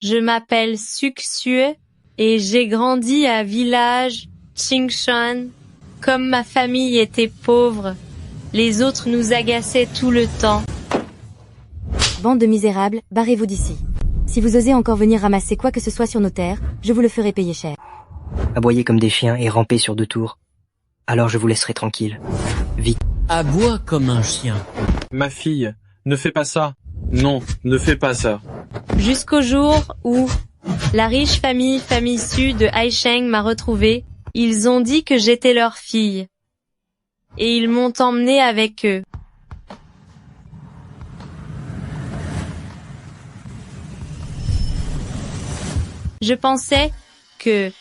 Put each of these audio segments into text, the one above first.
Je m'appelle Suksue et j'ai grandi à village Qingshan. Comme ma famille était pauvre, les autres nous agaçaient tout le temps. Bande de misérables, barrez-vous d'ici. Si vous osez encore venir ramasser quoi que ce soit sur nos terres, je vous le ferai payer cher. Aboyer comme des chiens et ramper sur 2 tours. Alors je vous laisserai tranquille. Vite. Aboie comme un chien. Ma fille, ne fais pas ça. Non, ne fais pas ça. Jusqu'au jour où la riche famille Su de Haisheng m'a retrouvée. Ils ont dit que j'étais leur fille. Et ils m'ont emmenée avec eux. Je pensais que,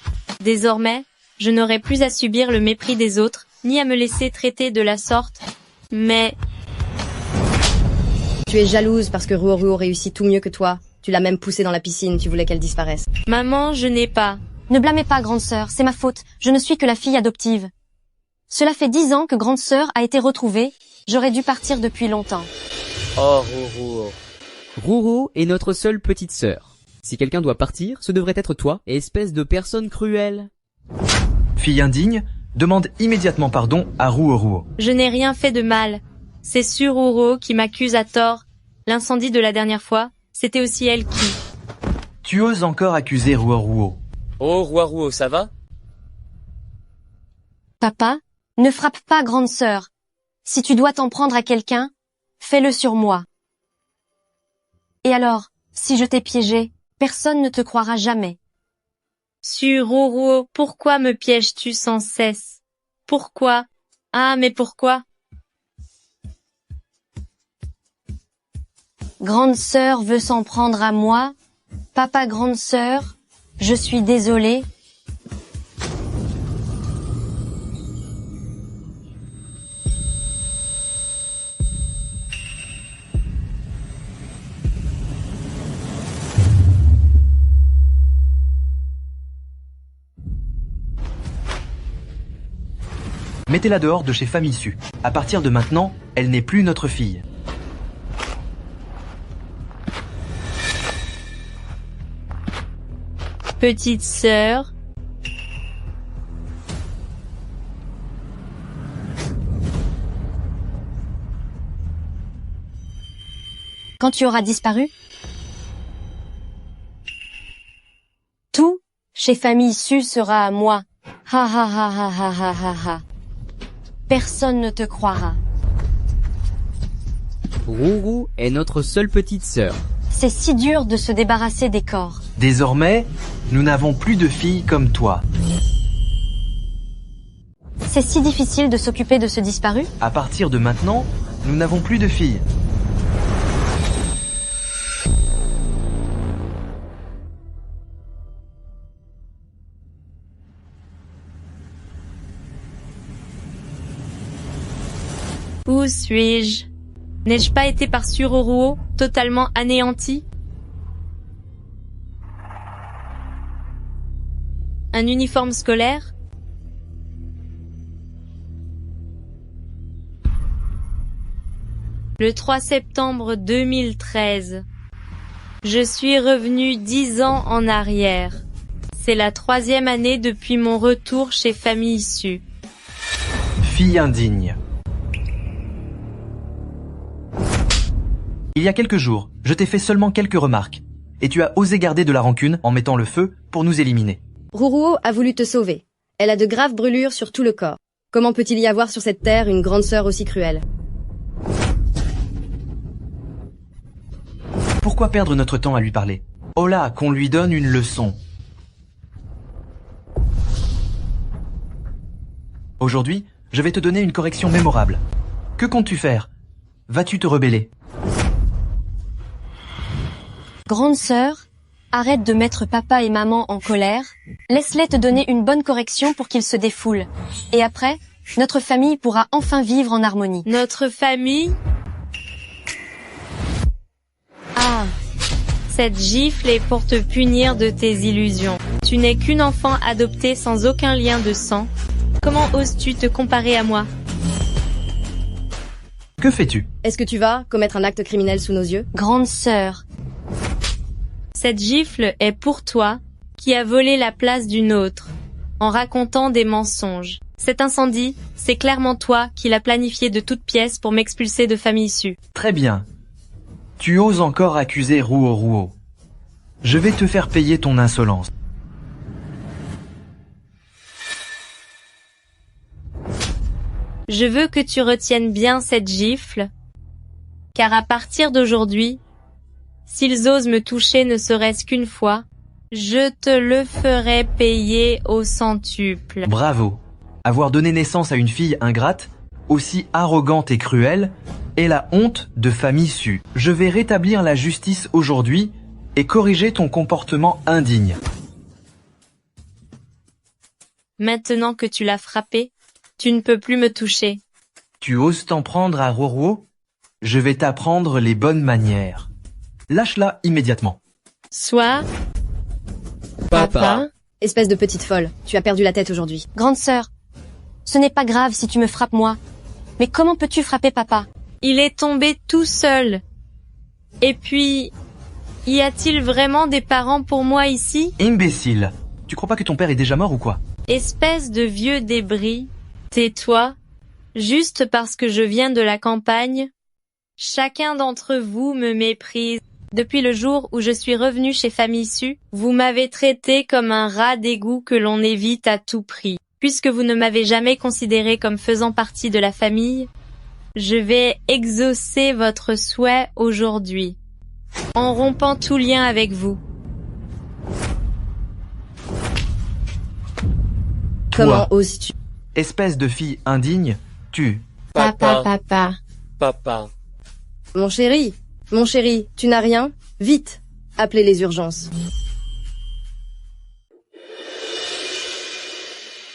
désormais, je n'aurais plus à subir le mépris des autres, ni à me laisser traiter de la sorte, mais... Tu es jalouse parce que Ruo réussit tout mieux que toi. Tu l'as même poussée dans la piscine, tu voulais qu'elle disparaisse. Maman, je n'ai pas. Ne blâmez pas, grande sœur, c'est ma faute. Je ne suis que la fille adoptive. Cela fait 10 ans que grande sœur a été retrouvée. J'aurais dû partir depuis longtemps. Oh, Ruo. Ruo est notre seule petite sœur. Si quelqu'un doit partir, ce devrait être toi, espèce de personne cruelle. Fille indigne, demande immédiatement pardon à Ruo. Je n'ai rien fait de mal. C'est Sururo qui m'accuse à tort. L'incendie de la dernière fois, c'était aussi elle qui... Tu oses encore accuser Ruo. Oh, Ruo, ça va? Papa, ne frappe pas grande sœur. Si tu dois t'en prendre à quelqu'un, fais-le sur moi. Et alors, si je t'ai piégé, personne ne te croira jamais. Sururo, pourquoi me pièges-tu sans cesse? Pourquoi? Ah, mais pourquoi? Grande sœur veut s'en prendre à moi. Papa, grande sœur, je suis désolée. Mettez-la dehors de chez Famille Su. À partir de maintenant, elle n'est plus notre fille. Petite sœur. Quand tu auras disparu, tout chez Famille Su sera à moi. Ha ha ha ha ha ha ha ha. Personne ne te croira. Ruo est notre seule petite sœur. C'est si dur de se débarrasser des corps. Désormais, nous n'avons plus de filles comme toi. C'est si difficile de s'occuper de ce disparu. À partir de maintenant, nous n'avons plus de filles. Où suis-je? N'ai-je pas été par Sururo totalement anéanti? Un uniforme scolaire? Le 3 septembre 2013. Je suis revenu 10 ans en arrière. C'est la 3e année depuis mon retour chez Famille Su. Fille indigne. Il y a quelques jours, je t'ai fait seulement quelques remarques. Et tu as osé garder de la rancune en mettant le feu pour nous éliminer. Ruo a voulu te sauver. Elle a de graves brûlures sur tout le corps. Comment peut-il y avoir sur cette terre une grande sœur aussi cruelle? Pourquoi perdre notre temps à lui parler? Oh là, qu'on lui donne une leçon. Aujourd'hui, je vais te donner une correction mémorable. Que comptes-tu faire? Vas-tu te rebeller? Grande sœur, arrête de mettre papa et maman en colère. Laisse-les te donner une bonne correction pour qu'ils se défoulent. Et après, notre famille pourra enfin vivre en harmonie. Notre famille? Ah, cette gifle est pour te punir de tes illusions. Tu n'es qu'une enfant adoptée sans aucun lien de sang. Comment oses-tu te comparer à moi? Que fais-tu? Est-ce que tu vas commettre un acte criminel sous nos yeux? Grande sœur, Cette gifle est pour toi, qui a volé la place d'une autre, en racontant des mensonges. Cet incendie, c'est clairement toi qui l'as planifié de toutes pièces pour m'expulser de famille issue. Très bien. Tu oses encore accuser Ruo. Je vais te faire payer ton insolence. Je veux que tu retiennes bien cette gifle, car à partir d'aujourd'hui, s'ils osent me toucher ne serait-ce qu'une fois, je te le ferai payer au centuple. Bravo. Avoir donné naissance à une fille ingrate, aussi arrogante et cruelle, est la honte de famille Su. Je vais rétablir la justice aujourd'hui et corriger ton comportement indigne. Maintenant que tu l'as frappé, tu ne peux plus me toucher. Tu oses t'en prendre à Ruo? Je vais t'apprendre les bonnes manières. Lâche-la immédiatement. Soit, Papa. Espèce de petite folle, tu as perdu la tête aujourd'hui. Grande sœur, ce n'est pas grave si tu me frappes moi. Mais comment peux-tu frapper papa? il est tombé tout seul. Et puis, y a-t-il vraiment des parents pour moi ici? Imbécile. Tu crois pas que ton père est déjà mort ou quoi? Espèce de vieux débris, tais-toi. Juste parce que je viens de la campagne, chacun d'entre vous me méprise. Depuis le jour où je suis revenu chez Famille Su, vous m'avez traité comme un rat d'égout que l'on évite à tout prix. Puisque vous ne m'avez jamais considéré comme faisant partie de la famille, je vais exaucer votre souhait aujourd'hui, en rompant tout lien avec vous. Comment oses-tu? Espèce de fille indigne, tu. Papa. Papa. Mon chéri, tu n'as rien? Vite, appelez les urgences.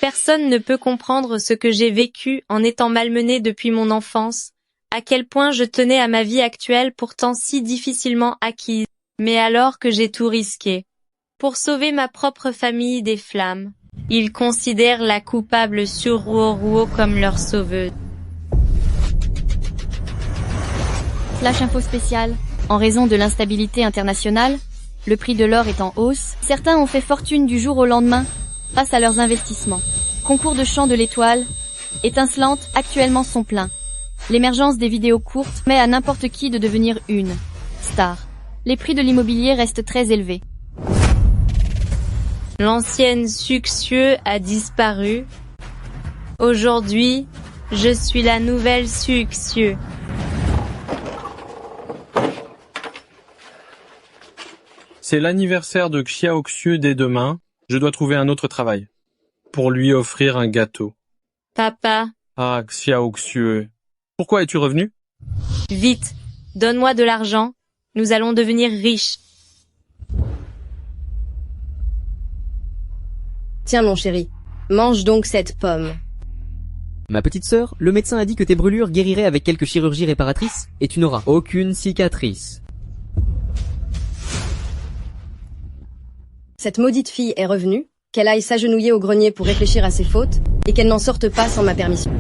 Personne ne peut comprendre ce que j'ai vécu en étant malmenée depuis mon enfance, à quel point je tenais à ma vie actuelle pourtant si difficilement acquise, mais alors que j'ai tout risqué. Pour sauver ma propre famille des flammes, ils considèrent la coupable sur Ruo comme leur sauveuse. Flash info spécial. En raison de l'instabilité internationale, le prix de l'or est en hausse. Certains ont fait fortune du jour au lendemain grâce à leurs investissements. Concours de chant de l'étoile, étincelante, actuellement sont pleins. L'émergence des vidéos courtes permet à n'importe qui de devenir une star. Les prix de l'immobilier restent très élevés. L'ancienne Suxieux a disparu. Aujourd'hui, je suis la nouvelle Suxieux. C'est l'anniversaire de Xiaoxiu dès demain. Je dois trouver un autre travail. Pour lui offrir un gâteau. Papa, Ah, Xiaoxiu. Pourquoi es-tu revenu? vite, donne-moi de l'argent. Nous allons devenir riches. Tiens mon chéri, mange donc cette pomme. Ma petite sœur, le médecin a dit que tes brûlures guériraient avec quelques chirurgies réparatrices et tu n'auras aucune cicatrice. Cette maudite fille est revenue, qu'elle aille s'agenouiller au grenier pour réfléchir à ses fautes, et qu'elle n'en sorte pas sans ma permission.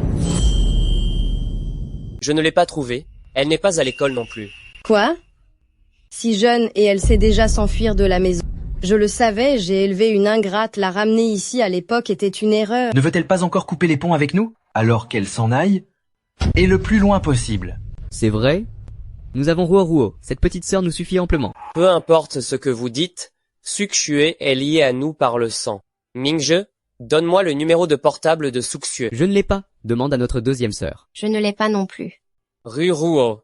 Je ne l'ai pas trouvée. Elle n'est pas à l'école non plus. Quoi? Si jeune et elle sait déjà s'enfuir de la maison. Je le savais, j'ai élevé une ingrate, la ramener ici à l'époque était une erreur. Ne veut-elle pas encore couper les ponts avec nous? Alors qu'elle s'en aille? Et le plus loin possible. C'est vrai? Nous avons Ruo. Cette petite sœur nous suffit amplement. Peu importe ce que vous dites, Suxue est lié à nous par le sang. Mingje, donne-moi le numéro de portable de Suxue. Je ne l'ai pas, demande à notre deuxième sœur. Je ne l'ai pas non plus. Ruo.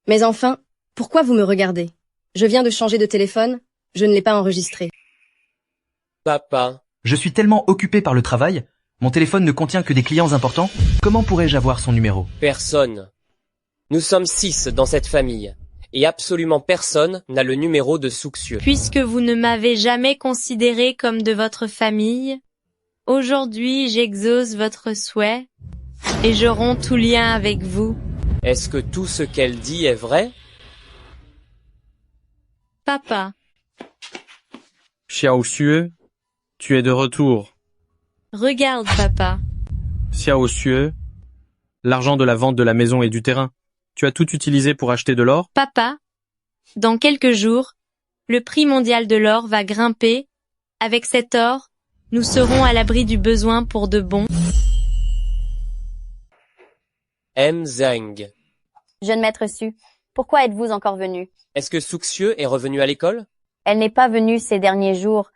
Mais enfin, pourquoi vous me regardez? Je viens de changer de téléphone, je ne l'ai pas enregistré. Papa. Je suis tellement occupé par le travail, mon téléphone ne contient que des clients importants. Comment pourrais-je avoir son numéro? Personne. Nous sommes 6 dans cette famille. Et absolument personne n'a le numéro de Suxue. Puisque vous ne m'avez jamais considéré comme de votre famille, aujourd'hui j'exauce votre souhait et je romps tout lien avec vous. Est-ce que tout ce qu'elle dit est vrai? Papa, Xiaoxiu, tu es de retour. regarde papa. Xiaoxiu, l'argent de la vente de la maison et du terrain. Tu as tout utilisé pour acheter de l'or? Papa, Dans quelques jours, le prix mondial de l'or va grimper. Avec cet or, nous serons à l'abri du besoin pour de bon. M. Zhang. Jeune maître Su, pourquoi êtes-vous encore venu? Est-ce que Suxieu est revenu à l'école? Elle n'est pas venue ces derniers jours.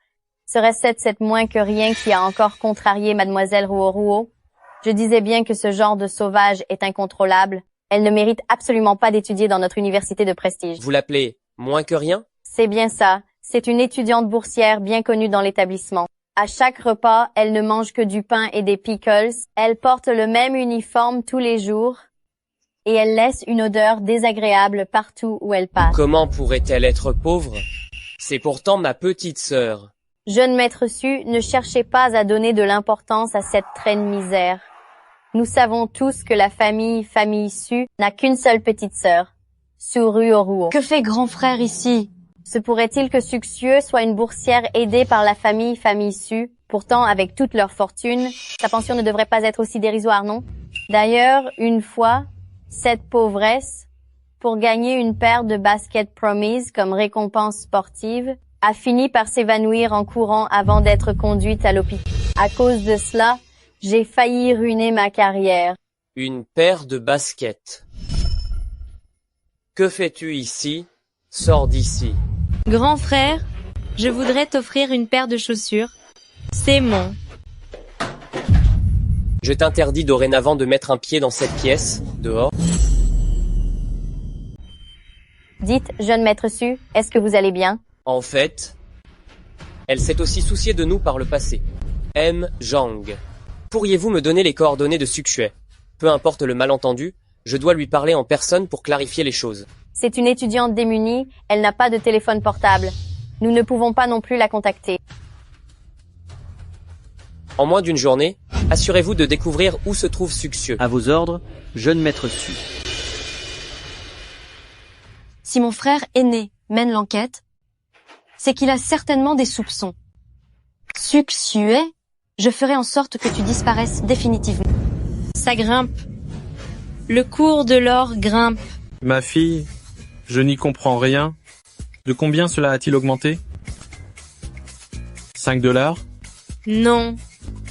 Serait-ce cette moins que rien qui a encore contrarié mademoiselle Ruo? Je disais bien que ce genre de sauvage est incontrôlable. Elle ne mérite absolument pas d'étudier dans notre université de prestige. Vous l'appelez moins que rien? C'est bien ça. C'est une étudiante boursière bien connue dans l'établissement. À chaque repas, elle ne mange que du pain et des pickles. Elle porte le même uniforme tous les jours. Et elle laisse une odeur désagréable partout où elle passe. Comment pourrait-elle être pauvre? C'est pourtant ma petite sœur. Jeune maître Su, ne cherchez pas à donner de l'importance à cette traîne misère. Nous savons tous que la famille Su n'a qu'une seule petite sœur, Suru Oruo. Que fait grand frère ici? Se pourrait-il que Suxieux soit une boursière aidée par la famille Su? Pourtant, avec toute leur fortune, sa pension ne devrait pas être aussi dérisoire, non? D'ailleurs, une fois, cette pauvresse, pour gagner une paire de baskets Promise comme récompense sportive, a fini par s'évanouir en courant avant d'être conduite à l'hôpital. À cause de cela, j'ai failli ruiner ma carrière. Une paire de baskets. Que fais-tu ici? Sors d'ici. Grand frère, je voudrais t'offrir une paire de chaussures. C'est mon. Je t'interdis dorénavant de mettre un pied dans cette pièce, dehors. Dites, jeune maître Su, est-ce que vous allez bien? En fait, elle s'est aussi souciée de nous par le passé. M. Zhang. Pourriez-vous me donner les coordonnées de Suxue? Peu importe le malentendu, je dois lui parler en personne pour clarifier les choses. C'est une étudiante démunie, elle n'a pas de téléphone portable. Nous ne pouvons pas non plus la contacter. En moins d'une journée, assurez-vous de découvrir où se trouve Suxieux. À vos ordres, jeune maître Su. Si mon frère aîné mène l'enquête, c'est qu'il a certainement des soupçons. Suxue, je ferai en sorte que tu disparaisses définitivement. Ça grimpe. Le cours de l'or grimpe. Ma fille, je n'y comprends rien. De combien cela a-t-il augmenté? 5 $? Non,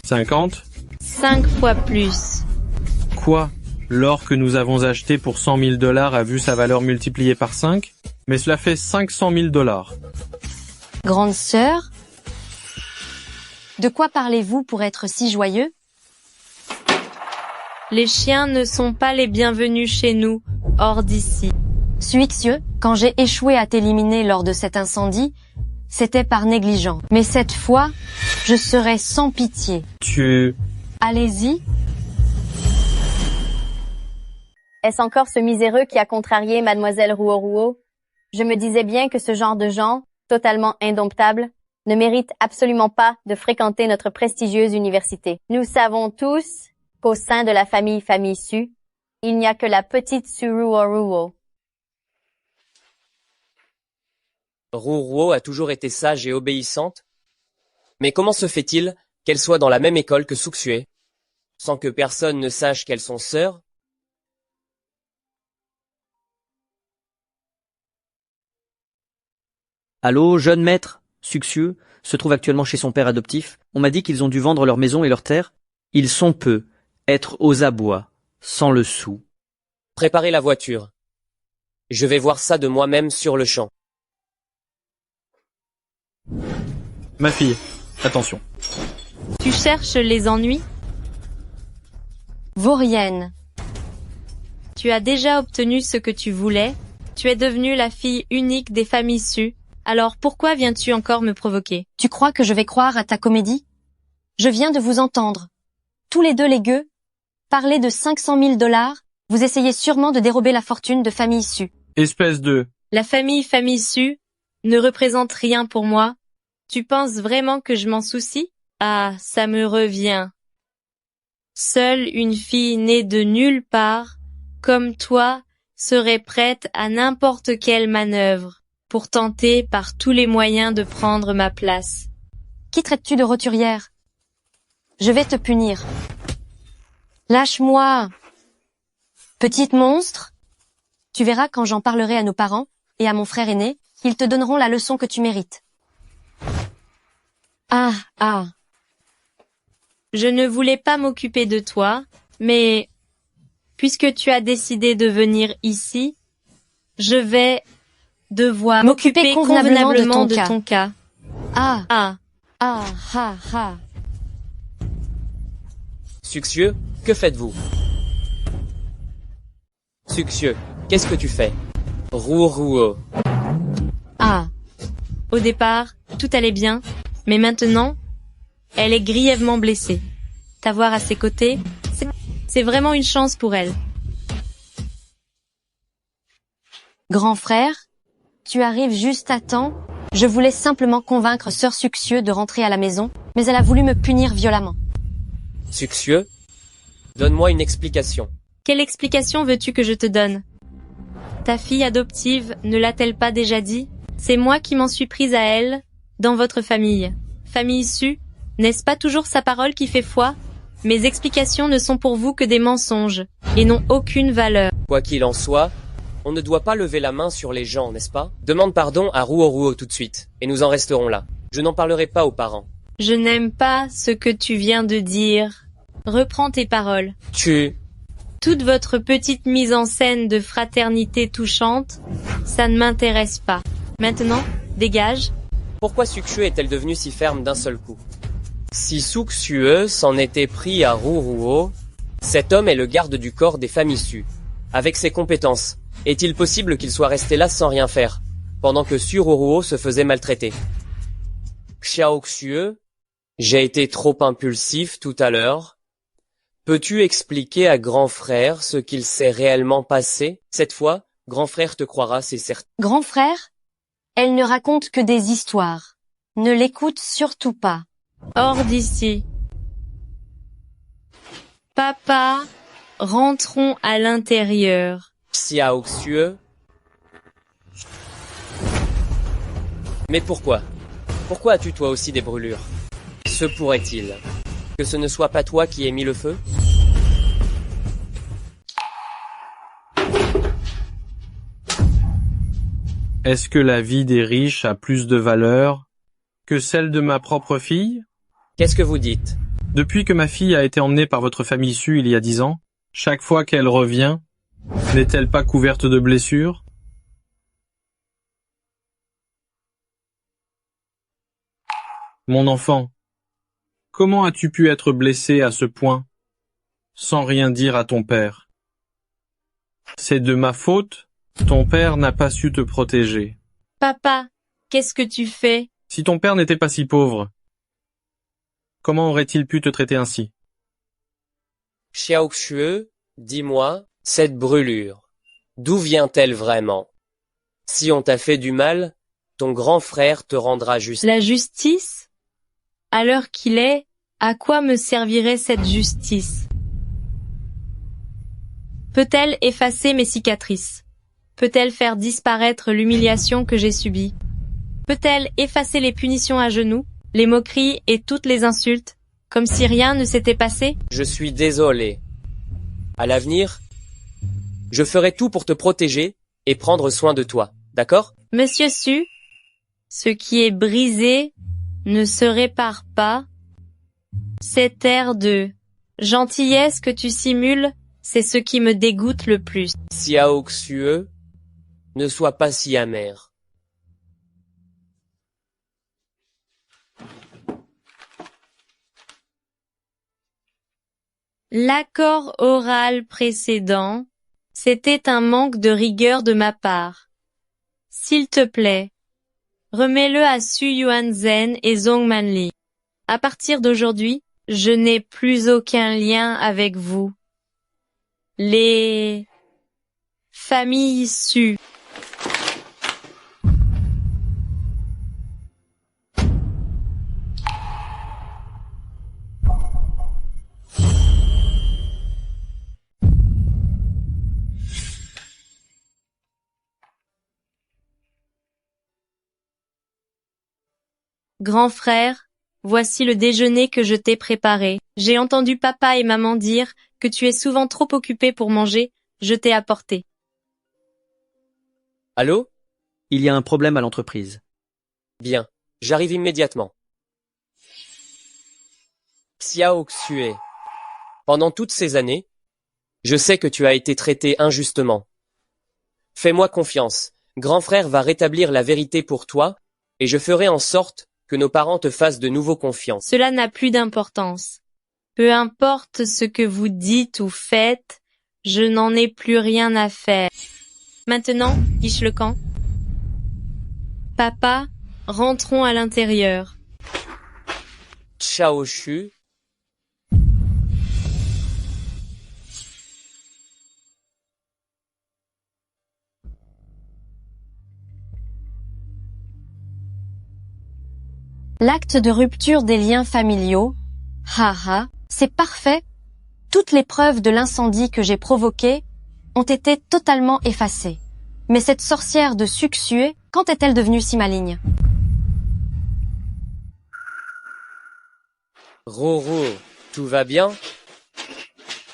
50? 5 fois plus. Quoi? L'or que nous avons acheté pour 100 000 $ a vu sa valeur multipliée par 5? Mais cela fait 500 000 $. Grande sœur, de quoi parlez-vous pour être si joyeux? Les chiens ne sont pas les bienvenus chez nous, hors d'ici. Suixieux, quand j'ai échoué à t'éliminer lors de cet incendie, c'était par négligence. Mais cette fois, je serai sans pitié. Allez-y. Est-ce encore ce miséreux qui a contrarié mademoiselle Ruo? Je me disais bien que ce genre de gens, totalement indomptables, ne méritent absolument pas de fréquenter notre prestigieuse université. Nous savons tous qu'au sein de la famille Su, il n'y a que la petite Suru Oruo. Ruo a toujours été sage et obéissante. Mais comment se fait-il qu'elle soit dans la même école que Suxue, sans que personne ne sache qu'elles sont sœurs? Allô, jeune maître? Suxieux se trouve actuellement chez son père adoptif. On m'a dit qu'ils ont dû vendre leur maison et leur terre. Ils sont peu, être aux abois, sans le sou. Préparez la voiture. Je vais voir ça de moi-même sur le champ. Ma fille, attention. Tu cherches les ennuis? Vaurienne. Tu as déjà obtenu ce que tu voulais. Tu es devenue la fille unique des familles Su. Alors pourquoi viens-tu encore me provoquer? Tu crois que je vais croire à ta comédie? Je viens de vous entendre. Tous les deux les gueux, parler de 500 000 $, vous essayez sûrement de dérober la fortune de famille Su. Espèce de... La famille Su ne représente rien pour moi. Tu penses vraiment que je m'en soucie? Ah, ça me revient. Seule une fille née de nulle part, comme toi, serait prête à n'importe quelle manœuvre pour tenter par tous les moyens de prendre ma place. Qui traites-tu de roturière? Je vais te punir. Lâche-moi. Petite monstre. Tu verras quand j'en parlerai à nos parents. et à mon frère aîné, ils te donneront la leçon que tu mérites. Ah, ah. Je ne voulais pas m'occuper de toi, mais puisque tu as décidé de venir ici, je vais devoir M'occuper convenablement de ton cas. Ah, Ah, ah, ah, ah. Succieux, que faites-vous? Succieux, qu'est-ce que tu fais? Rouo. Ah. au départ, tout allait bien, mais maintenant, elle est grièvement blessée. T'avoir à ses côtés, c'est vraiment une chance pour elle. Grand frère, tu arrives juste à temps. Je voulais simplement convaincre sœur Succieux de rentrer à la maison, mais elle a voulu me punir violemment. Succieux, donne-moi une explication. Quelle explication veux-tu que je te donne? Ta fille adoptive ne l'a-t-elle pas déjà dit? C'est moi qui m'en suis prise à elle, dans votre famille. Famille issue, n'est-ce pas toujours sa parole qui fait foi? Mes explications ne sont pour vous que des mensonges, et n'ont aucune valeur. Quoi qu'il en soit, on ne doit pas lever la main sur les gens, n'est-ce pas? Demande pardon à Rouo tout de suite, et nous en resterons là. Je n'en parlerai pas aux parents. Je n'aime pas ce que tu viens de dire. Reprends tes paroles. Toute votre petite mise en scène de fraternité touchante, ça ne m'intéresse pas. Maintenant, dégage. Pourquoi Succieux est-elle devenue si ferme d'un seul coup? Si Succieux s'en était pris à Rouo, cet homme est le garde du corps des femmes issues. Avec ses compétences, est-il possible qu'il soit resté là sans rien faire, pendant que Suruo se faisait maltraiter? Xiaoxieu, j'ai été trop impulsif tout à l'heure. Peux-tu expliquer à grand frère ce qu'il s'est réellement passé? Cette fois, grand frère te croira, c'est certain. Grand frère, elle ne raconte que des histoires. Ne l'écoute surtout pas. Hors d'ici. Papa, rentrons à l'intérieur. Xiaoxieu. Mais pourquoi? Pourquoi as-tu toi aussi des brûlures? Se pourrait-il que ce ne soit pas toi qui aies mis le feu? Est-ce que la vie des riches a plus de valeur que celle de ma propre fille? Qu'est-ce que vous dites? Depuis que ma fille a été emmenée par votre famille issue il y a 10 ans, chaque fois qu'elle revient, n'est-elle pas couverte de blessures? Mon enfant, comment as-tu pu être blessé à ce point, sans rien dire à ton père? C'est de ma faute, ton père n'a pas su te protéger. Papa, qu'est-ce que tu fais? Si ton père n'était pas si pauvre, comment aurait-il pu te traiter ainsi? Xiaoxieu, dis-moi, cette brûlure, d'où vient-elle vraiment? Si on t'a fait du mal, ton grand frère te rendra justice. La justice? À l'heure qu'il est, à quoi me servirait cette justice? Peut-elle effacer mes cicatrices? Peut-elle faire disparaître l'humiliation que j'ai subie? Peut-elle effacer les punitions à genoux, les moqueries et toutes les insultes, comme si rien ne s'était passé? Je suis désolé. À l'avenir, je ferai tout pour te protéger et prendre soin de toi, d'accord? Monsieur Su, ce qui est brisé ne se répare pas. Cet air de gentillesse que tu simules, c'est ce qui me dégoûte le plus. Xiaoxieu, ne sois pas si amer. L'accord oral précédent, c'était un manque de rigueur de ma part. S'il te plaît, remets-le à Su Yuanzhen et Zhong Manli. À partir d'aujourd'hui, je n'ai plus aucun lien avec vous. Les familles issues. Grand frère, voici le déjeuner que je t'ai préparé. J'ai entendu papa et maman dire que tu es souvent trop occupé pour manger, je t'ai apporté. Allô? Il y a un problème à l'entreprise. Bien, j'arrive immédiatement. Xiao Xue. Pendant toutes ces années, je sais que tu as été traité injustement. Fais-moi confiance, grand frère va rétablir la vérité pour toi, et je ferai en sorte que nos parents te fassent de nouveau confiance. Cela n'a plus d'importance. Peu importe ce que vous dites ou faites, je n'en ai plus rien à faire. Maintenant, Guiche le camp. Papa, rentrons à l'intérieur. Chao Shu. L'acte de rupture des liens familiaux, haha, c'est parfait. Toutes les preuves de l'incendie que j'ai provoqué ont été totalement effacées. Mais cette sorcière de Suxue, quand est-elle devenue si maligne? Roro, tout va bien?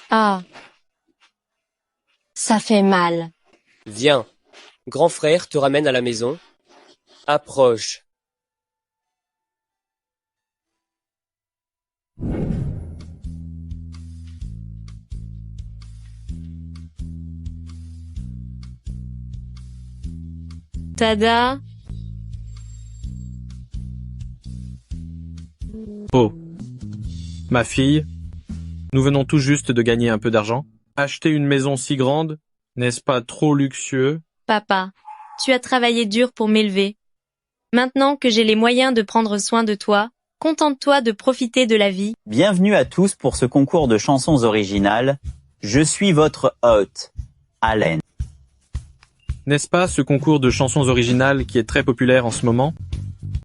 Ah, ça fait mal. Viens, grand frère te ramène à la maison. Approche. Tada, Oh. Ma fille, nous venons tout juste de gagner un peu d'argent. Acheter une maison si grande, n'est-ce pas trop luxueux? papa, tu as travaillé dur pour m'élever. Maintenant que j'ai les moyens de prendre soin de toi, contente-toi de profiter de la vie. Bienvenue à tous pour ce concours de chansons originales. Je suis votre hôte, Allen. N'est-ce pas ce concours de chansons originales qui est très populaire en ce moment?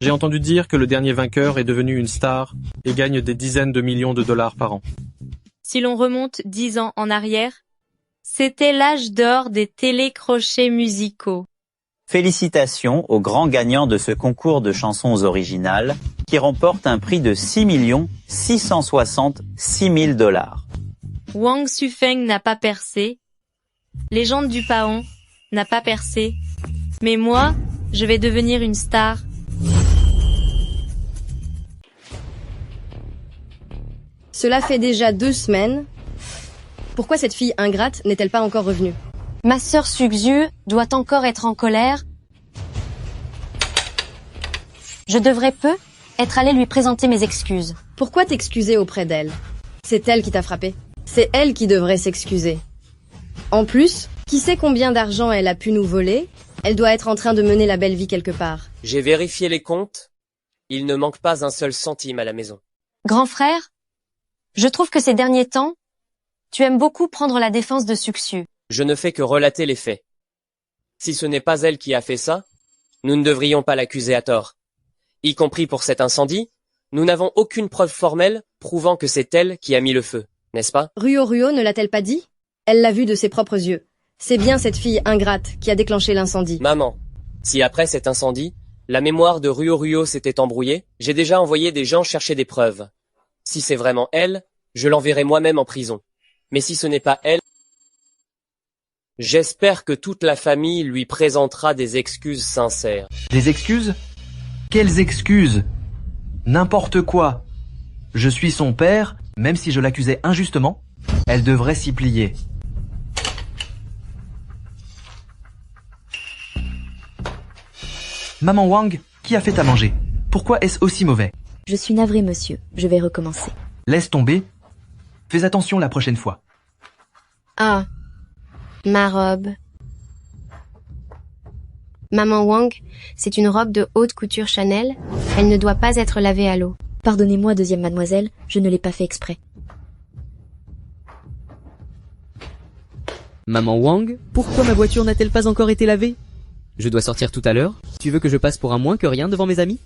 J'ai entendu dire que le dernier vainqueur est devenu une star et gagne des dizaines de millions de dollars par an. Si l'on remonte 10 ans en arrière, c'était l'âge d'or des télécrochets musicaux. Félicitations au grand gagnant de ce concours de chansons originales qui remporte un prix de 6 666 000 dollars. Wang Sufeng n'a pas percé. Légende du Paon n'a pas percé. Mais moi, je vais devenir une star. Cela fait déjà 2 semaines. Pourquoi cette fille ingrate n'est-elle pas encore revenue? Ma sœur Suxue doit encore être en colère. Je devrais peu être allée lui présenter mes excuses. Pourquoi t'excuser auprès d'elle? C'est elle qui t'a frappé. C'est elle qui devrait s'excuser. En plus, qui sait combien d'argent elle a pu nous voler? Elle doit être en train de mener la belle vie quelque part. J'ai vérifié les comptes. Il ne manque pas un seul centime à la maison. Grand frère, je trouve que ces derniers temps, tu aimes beaucoup prendre la défense de Suxue. Je ne fais que relater les faits. Si ce n'est pas elle qui a fait ça, nous ne devrions pas l'accuser à tort. Y compris pour cet incendie, nous n'avons aucune preuve formelle prouvant que c'est elle qui a mis le feu, n'est-ce pas? Ruo ne l'a-t-elle pas dit? Elle l'a vu de ses propres yeux. C'est bien cette fille ingrate qui a déclenché l'incendie. Maman, si après cet incendie, la mémoire de Ruo s'était embrouillée, j'ai déjà envoyé des gens chercher des preuves. Si c'est vraiment elle, je l'enverrai moi-même en prison. Mais si ce n'est pas elle, j'espère que toute la famille lui présentera des excuses sincères. Des excuses? Quelles excuses? N'importe quoi. Je suis son père, même si je l'accusais injustement, elle devrait s'y plier. Maman Wang, qui a fait à manger? Pourquoi est-ce aussi mauvais? Je suis navré, monsieur. Je vais recommencer. Laisse tomber. Fais attention la prochaine fois. Ah, ma robe. Maman Wang, c'est une robe de haute couture Chanel. Elle ne doit pas être lavée à l'eau. Pardonnez-moi, deuxième mademoiselle, je ne l'ai pas fait exprès. Maman Wang, pourquoi ma voiture n'a-t-elle pas encore été lavée? Je dois sortir tout à l'heure. Tu veux que je passe pour un moins que rien devant mes amis?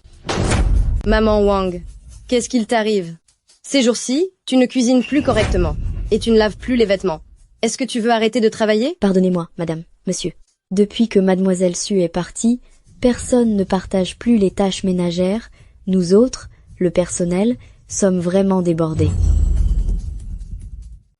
Maman Wang, qu'est-ce qu'il t'arrive? Ces jours-ci, tu ne cuisines plus correctement et tu ne laves plus les vêtements. Est-ce que tu veux arrêter de travailler? Pardonnez-moi, madame, monsieur. Depuis que mademoiselle Su est partie, personne ne partage plus les tâches ménagères. Nous autres, le personnel, sommes vraiment débordés.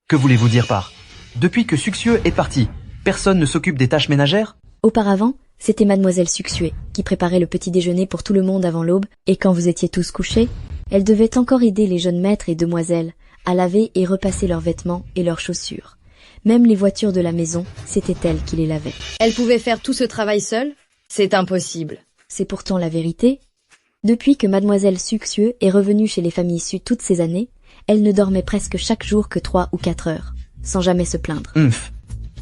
Que voulez-vous dire par? Depuis que Suxue est parti, personne ne s'occupe des tâches ménagères? Auparavant, C'était Mademoiselle Succieux qui préparait le petit déjeuner pour tout le monde avant l'aube, et quand vous étiez tous couchés, elle devait encore aider les jeunes maîtres et demoiselles à laver et repasser leurs vêtements et leurs chaussures. Même les voitures de la maison, c'était elle qui les lavait. Elle pouvait faire tout ce travail seule? C'est impossible. C'est pourtant la vérité. Depuis que Mademoiselle Succieux est revenue chez les familles Su toutes ces années, elle ne dormait presque chaque jour que 3 ou 4 heures, sans jamais se plaindre.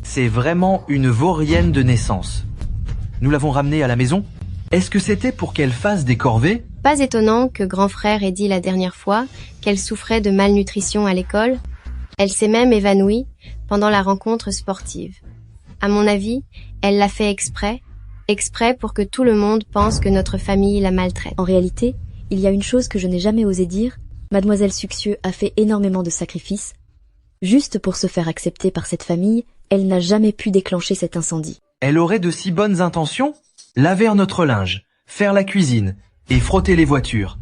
C'est vraiment une vaurienne de naissance. Nous l'avons ramenée à la maison. Est-ce que c'était pour qu'elle fasse des corvées? Pas étonnant que grand frère ait dit la dernière fois qu'elle souffrait de malnutrition à l'école. Elle s'est même évanouie pendant la rencontre sportive. À mon avis, elle l'a fait exprès pour que tout le monde pense que notre famille la maltraite. En réalité, il y a une chose que je n'ai jamais osé dire. Mademoiselle Succieux a fait énormément de sacrifices. Juste pour se faire accepter par cette famille, elle n'a jamais pu déclencher cet incendie. Elle aurait de si bonnes intentions? Laver notre linge, faire la cuisine et frotter les voitures.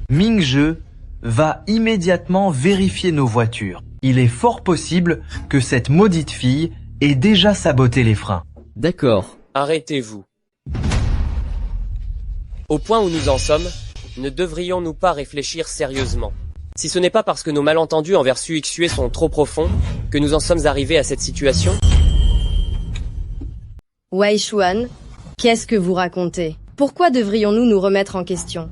Ming-je va immédiatement vérifier nos voitures. Il est fort possible que cette maudite fille ait déjà saboté les freins. D'accord. Arrêtez-vous. Au point où nous en sommes, ne devrions-nous pas réfléchir sérieusement? Si ce n'est pas parce que nos malentendus envers Suixue sont trop profonds que nous en sommes arrivés à cette situation? Wei Xuan, qu'est-ce que vous racontez? Pourquoi devrions-nous nous remettre en question?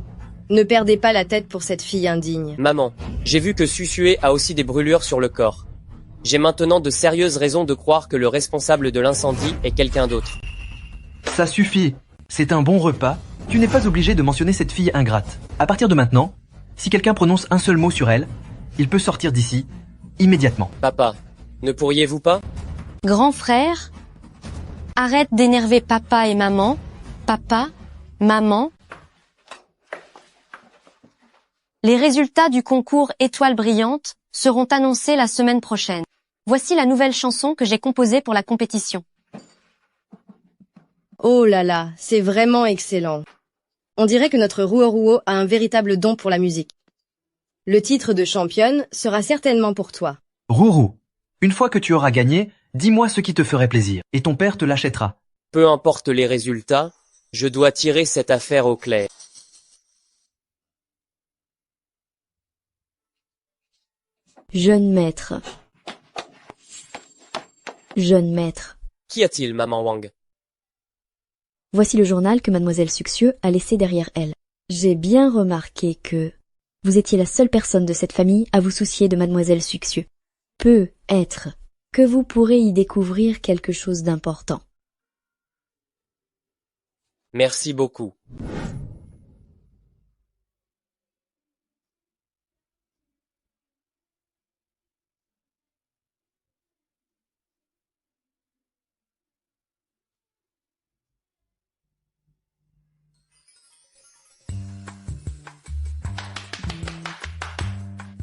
Ne perdez pas la tête pour cette fille indigne. Maman, j'ai vu que Suixue a aussi des brûlures sur le corps. J'ai maintenant de sérieuses raisons de croire que le responsable de l'incendie est quelqu'un d'autre. Ça suffit. C'est un bon repas. Tu n'es pas obligé de mentionner cette fille ingrate. À partir de maintenant, si quelqu'un prononce un seul mot sur elle, il peut sortir d'ici immédiatement. Papa, ne pourriez-vous pas? Grand frère, arrête d'énerver papa et maman. Papa, maman. Les résultats du concours Étoile brillante seront annoncés la semaine prochaine. Voici la nouvelle chanson que j'ai composée pour la compétition. Oh là là, c'est vraiment excellent. On dirait que notre Ruo a un véritable don pour la musique. Le titre de championne sera certainement pour toi. Ruru, une fois que tu auras gagné, dis-moi ce qui te ferait plaisir, et ton père te l'achètera. Peu importe les résultats, je dois tirer cette affaire au clair. Jeune maître. Jeune maître. Qu'y a-t-il, maman Wang? Voici le journal que Mademoiselle Succieux a laissé derrière elle. J'ai bien remarqué que vous étiez la seule personne de cette famille à vous soucier de Mademoiselle Succieux. Peut être que vous pourrez y découvrir quelque chose d'important. Merci beaucoup.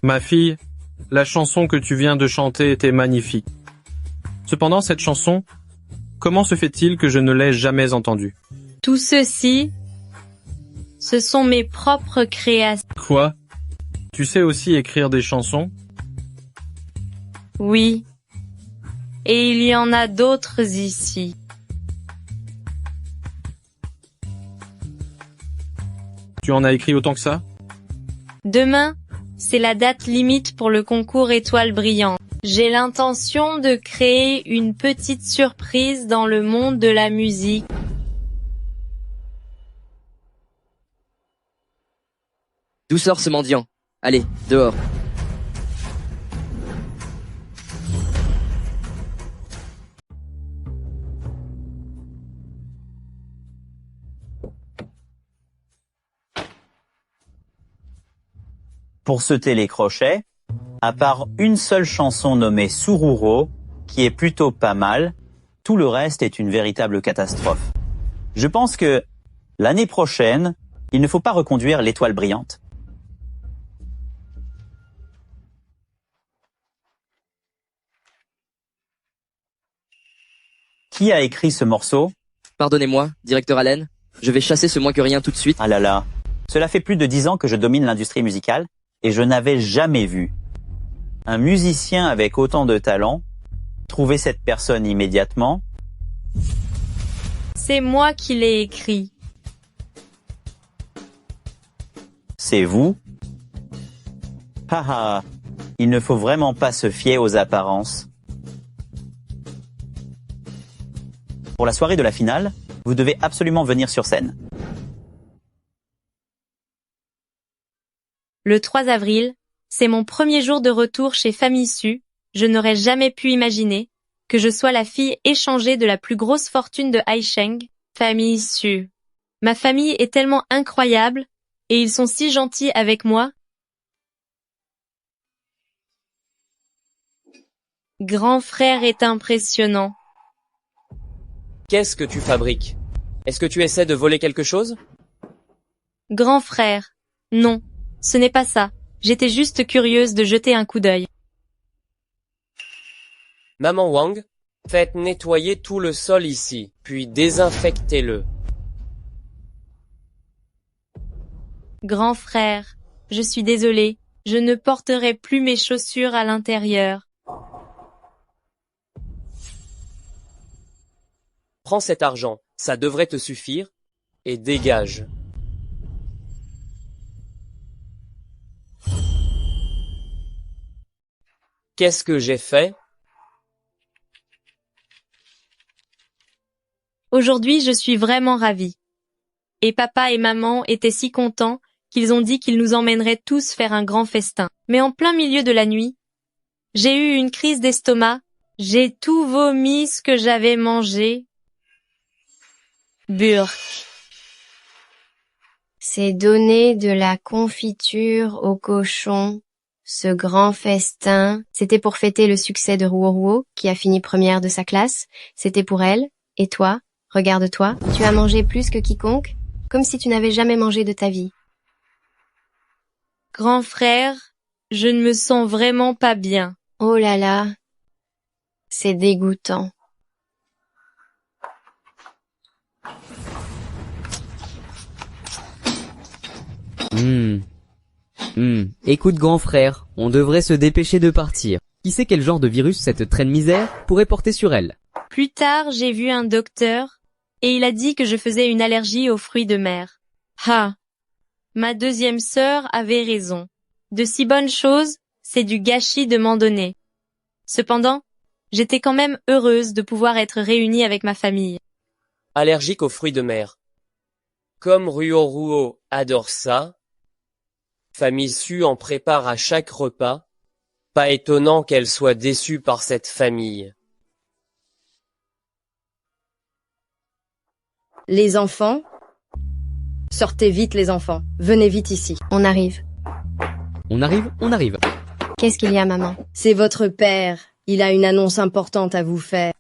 Ma fille, la chanson que tu viens de chanter était magnifique. Cependant, cette chanson, comment se fait-il que je ne l'ai jamais entendue? Tout ceci, ce sont mes propres créations. Quoi? Tu sais aussi écrire des chansons? Oui. Et il y en a d'autres ici. Tu en as écrit autant que ça? Demain, c'est la date limite pour le concours Étoile brillante. J'ai l'intention de créer une petite surprise dans le monde de la musique. D'où sort ce mendiant? Allez, dehors. Pour ce télécrochet, à part une seule chanson nommée Sururo, qui est plutôt pas mal, tout le reste est une véritable catastrophe. Je pense que l'année prochaine, il ne faut pas reconduire l'Étoile brillante. Qui a écrit ce morceau? Pardonnez-moi, directeur Allen, je vais chasser ce moins que rien tout de suite. Ah là là, cela fait plus de 10 ans que je domine l'industrie musicale et je n'avais jamais vu un musicien avec autant de talent trouver cette personne immédiatement. C'est moi qui l'ai écrit. C'est vous? Haha, il ne faut vraiment pas se fier aux apparences. Pour la soirée de la finale, vous devez absolument venir sur scène. Le 3 avril, c'est mon premier jour de retour chez Famille Su. Je n'aurais jamais pu imaginer que je sois la fille échangée de la plus grosse fortune de Haisheng, Famille Su. Ma famille est tellement incroyable et ils sont si gentils avec moi. Grand frère est impressionnant. Qu'est-ce que tu fabriques? Est-ce que tu essaies de voler quelque chose? Grand frère. Non, ce n'est pas ça. J'étais juste curieuse de jeter un coup d'œil. Maman Wang, faites nettoyer tout le sol ici, puis désinfectez-le. Grand frère, je suis désolée, je ne porterai plus mes chaussures à l'intérieur. Prends cet argent, ça devrait te suffire, et dégage. Qu'est-ce que j'ai fait? Aujourd'hui, je suis vraiment ravie. Et papa et maman étaient si contents qu'ils ont dit qu'ils nous emmèneraient tous faire un grand festin. Mais en plein milieu de la nuit, j'ai eu une crise d'estomac. J'ai tout vomi ce que j'avais mangé. Burk. C'est donner de la confiture au cochon. Ce grand festin, c'était pour fêter le succès de Ruo, qui a fini première de sa classe. C'était pour elle. Et toi, regarde-toi, tu as mangé plus que quiconque, comme si tu n'avais jamais mangé de ta vie. Grand frère, je ne me sens vraiment pas bien. Oh là là, c'est dégoûtant. Écoute grand frère, on devrait se dépêcher de partir. Qui sait quel genre de virus cette traîne misère pourrait porter sur elle? Plus tard, j'ai vu un docteur et il a dit que je faisais une allergie aux fruits de mer. Ah, ma deuxième sœur avait raison. De si bonnes choses, c'est du gâchis de m'en donner. Cependant, j'étais quand même heureuse de pouvoir être réunie avec ma famille. Allergique aux fruits de mer. Comme Ruo adore ça, Famille Su en prépare à chaque repas. Pas étonnant qu'elle soit déçue par cette famille. Les enfants? Sortez vite les enfants. Venez vite ici. On arrive. On arrive. Qu'est-ce qu'il y a, maman? C'est votre père. Il a une annonce importante à vous faire.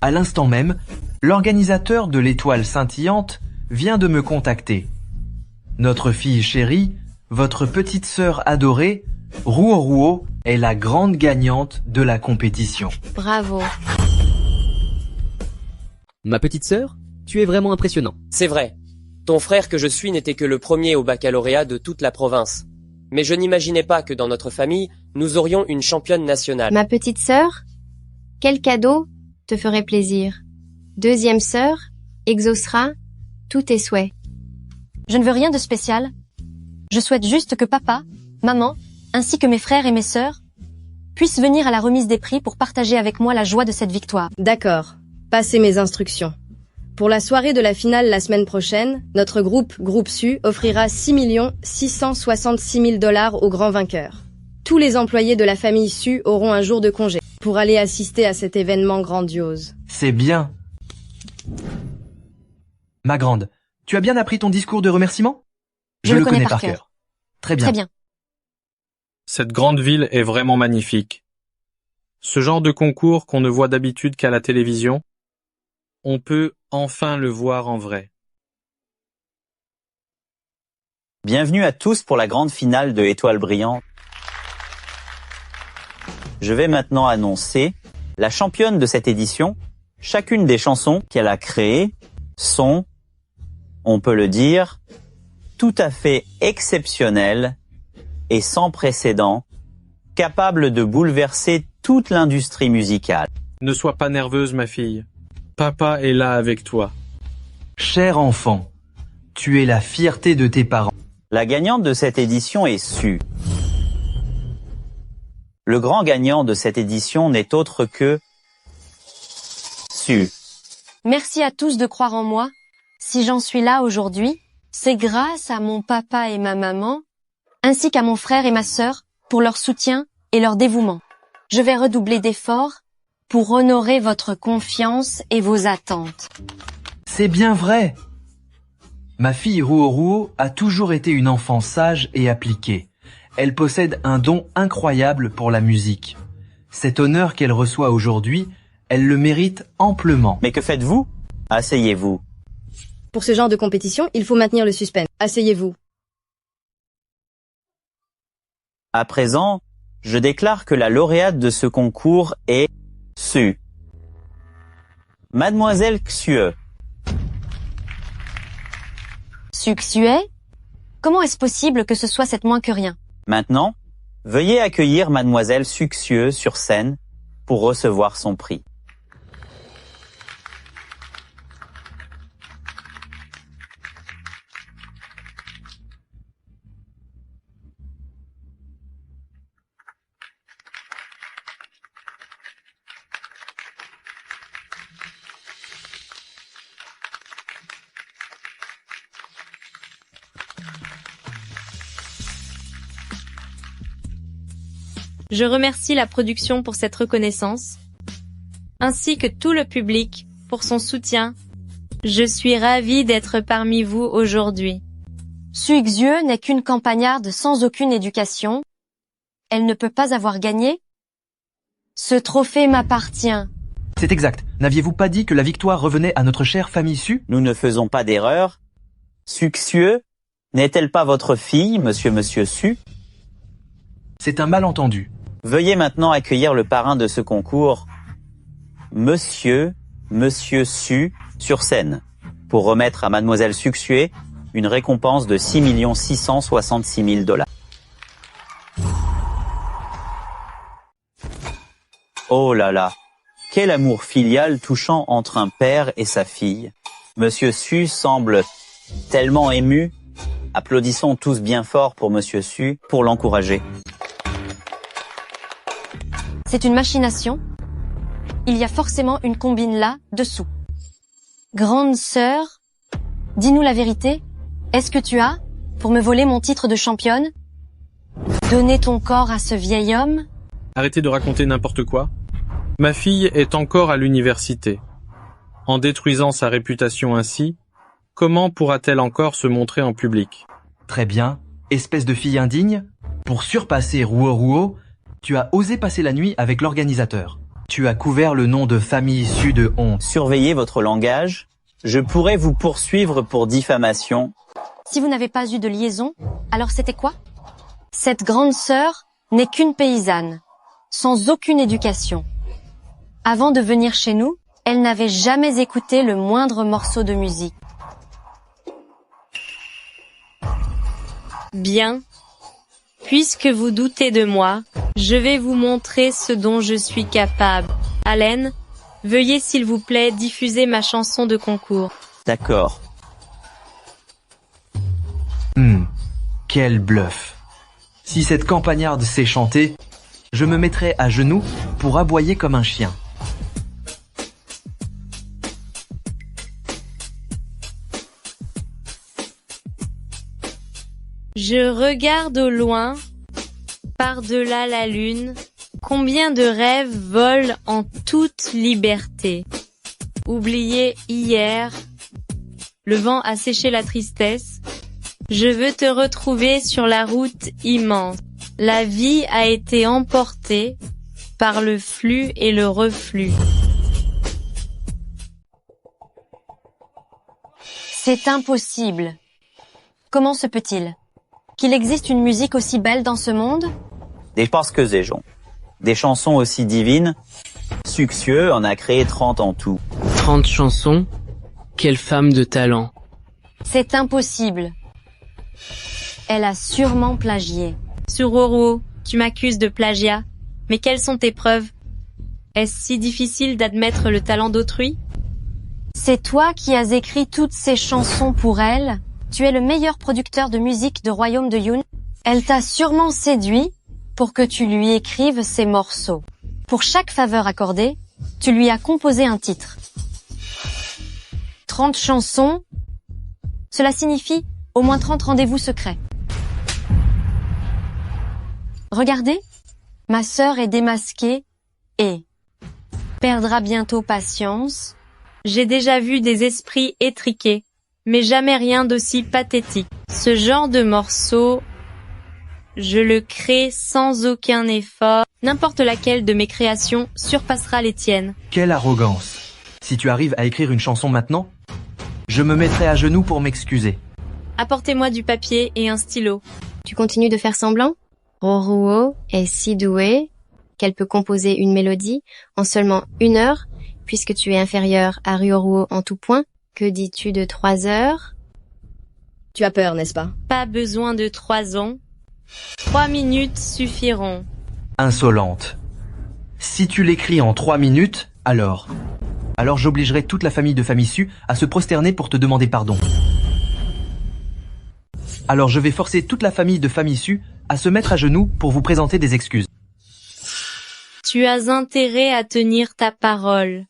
À l'instant même, l'organisateur de l'étoile scintillante vient de me contacter. Notre fille chérie, votre petite sœur adorée, Ruo, est la grande gagnante de la compétition. Bravo. Ma petite sœur, tu es vraiment impressionnant. C'est vrai. Ton frère que je suis n'était que le premier au baccalauréat de toute la province. Mais je n'imaginais pas que dans notre famille, nous aurions une championne nationale. Ma petite sœur, quel cadeau te ferait plaisir? Deuxième sœur, exaucera tous tes souhaits. Je ne veux rien de spécial. Je souhaite juste que papa, maman, ainsi que mes frères et mes sœurs, puissent venir à la remise des prix pour partager avec moi la joie de cette victoire. D'accord. Passez mes instructions. Pour la soirée de la finale la semaine prochaine, notre Groupe Su, offrira 6 666 000 $ au grand vainqueur. Tous les employés de la famille Su auront un jour de congé pour aller assister à cet événement grandiose. C'est bien. Ma grande, tu as bien appris ton discours de remerciement? Je le connais par cœur. Très bien. Très bien. Cette grande ville est vraiment magnifique. Ce genre de concours qu'on ne voit d'habitude qu'à la télévision, on peut enfin le voir en vrai. Bienvenue à tous pour la grande finale de Étoile brillante. Je vais maintenant annoncer la championne de cette édition. Chacune des chansons qu'elle a créées sont, on peut le dire, tout à fait exceptionnelles et sans précédent, capables de bouleverser toute l'industrie musicale. Ne sois pas nerveuse, ma fille. Papa est là avec toi. Cher enfant, tu es la fierté de tes parents. La gagnante de cette édition est Su. Le grand gagnant de cette édition n'est autre que Su. Merci à tous de croire en moi. Si j'en suis là aujourd'hui, c'est grâce à mon papa et ma maman, ainsi qu'à mon frère et ma sœur, pour leur soutien et leur dévouement. Je vais redoubler d'efforts pour honorer votre confiance et vos attentes. C'est bien vrai. Ma fille Ruo a toujours été une enfant sage et appliquée. Elle possède un don incroyable pour la musique. Cet honneur qu'elle reçoit aujourd'hui, elle le mérite amplement. Mais que faites-vous? Asseyez-vous. Pour ce genre de compétition, il faut maintenir le suspense. Asseyez-vous. À présent, je déclare que la lauréate de ce concours est Su. Mademoiselle Xue. Succès? Comment est-ce possible que ce soit cette moins que rien? Maintenant, veuillez accueillir Mademoiselle Succieux sur scène pour recevoir son prix. Je remercie la production pour cette reconnaissance, ainsi que tout le public pour son soutien. Je suis ravie d'être parmi vous aujourd'hui. Suxieux n'est qu'une campagnarde sans aucune éducation. Elle ne peut pas avoir gagné. Ce trophée m'appartient. C'est exact. N'aviez-vous pas dit que la victoire revenait à notre chère famille Su? Nous ne faisons pas d'erreur. Succieux, n'est-elle pas votre fille, monsieur Su? C'est un malentendu. Veuillez maintenant accueillir le parrain de ce concours, Monsieur Su, sur scène, pour remettre à Mademoiselle Succieux une récompense de 6 666 000 $. Oh là là, quel amour filial touchant entre un père et sa fille. Monsieur Su semble tellement ému. Applaudissons tous bien fort pour Monsieur Su, pour l'encourager. C'est une machination. Il y a forcément une combine là, dessous. Grande sœur, dis-nous la vérité. Est-ce que tu as, pour me voler mon titre de championne, donné ton corps à ce vieil homme? Arrêtez de raconter n'importe quoi. Ma fille est encore à l'université. En détruisant sa réputation ainsi, comment pourra-t-elle encore se montrer en public? Très bien. Espèce de fille indigne. Pour surpasser Ruo, tu as osé passer la nuit avec l'organisateur. Tu as couvert le nom de famille Su de honte. Surveillez votre langage. Je pourrais vous poursuivre pour diffamation. Si vous n'avez pas eu de liaison, alors c'était quoi? Cette grande sœur n'est qu'une paysanne, sans aucune éducation. Avant de venir chez nous, elle n'avait jamais écouté le moindre morceau de musique. Bien. Puisque vous doutez de moi, je vais vous montrer ce dont je suis capable. Allen, veuillez s'il vous plaît diffuser ma chanson de concours. D'accord. Quel bluff. Si cette campagnarde sait chanter, je me mettrai à genoux pour aboyer comme un chien. Je regarde au loin, par-delà la lune, combien de rêves volent en toute liberté. Oublié hier, le vent a séché la tristesse. Je veux te retrouver sur la route immense. La vie a été emportée par le flux et le reflux. C'est impossible. Comment se peut-il qu'il existe une musique aussi belle dans ce monde? Parce que des chansons aussi divines. Succieux en a créé 30 en tout. 30 chansons? Quelle femme de talent. C'est impossible. Elle a sûrement plagié. Suroro, tu m'accuses de plagiat. Mais quelles sont tes preuves? Est-ce si difficile d'admettre le talent d'autrui? C'est toi qui as écrit toutes ces chansons pour elle? Tu es le meilleur producteur de musique du royaume de Yun. Elle t'a sûrement séduit pour que tu lui écrives ces morceaux. Pour chaque faveur accordée, tu lui as composé un titre. 30 chansons, cela signifie au moins 30 rendez-vous secrets. Regardez, ma sœur est démasquée et perdra bientôt patience. J'ai déjà vu des esprits étriqués, mais jamais rien d'aussi pathétique. Ce genre de morceau, je le crée sans aucun effort. N'importe laquelle de mes créations surpassera les tiennes. Quelle arrogance! Si tu arrives à écrire une chanson maintenant, je me mettrai à genoux pour m'excuser. Apportez-moi du papier et un stylo. Tu continues de faire semblant? Rorowo est si douée qu'elle peut composer une mélodie en seulement 1 heure, puisque tu es inférieur à Ryoruo en tout point. Que dis-tu de 3 heures? Tu as peur, n'est-ce pas? Pas besoin de 3 ans. 3 minutes suffiront. Insolente. Si tu l'écris en 3 minutes, alors j'obligerai toute la famille de Famissu à se prosterner pour te demander pardon. Alors je vais forcer toute la famille de Famissu à se mettre à genoux pour vous présenter des excuses. Tu as intérêt à tenir ta parole.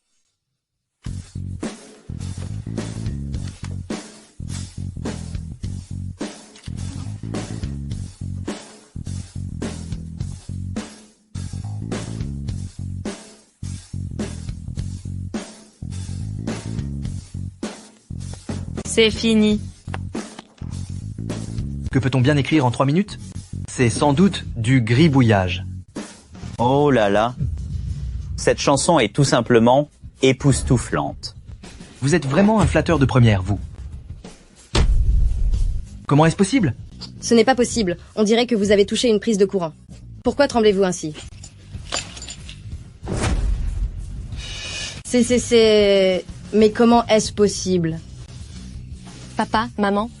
C'est fini. Que peut-on bien écrire en 3 minutes? C'est sans doute du gribouillage. Oh là là. Cette chanson est tout simplement époustouflante. Vous êtes vraiment un flatteur de première, vous. Comment est-ce possible? Ce n'est pas possible. On dirait que vous avez touché une prise de courant. Pourquoi tremblez-vous ainsi? Mais comment est-ce possible? Papa, maman,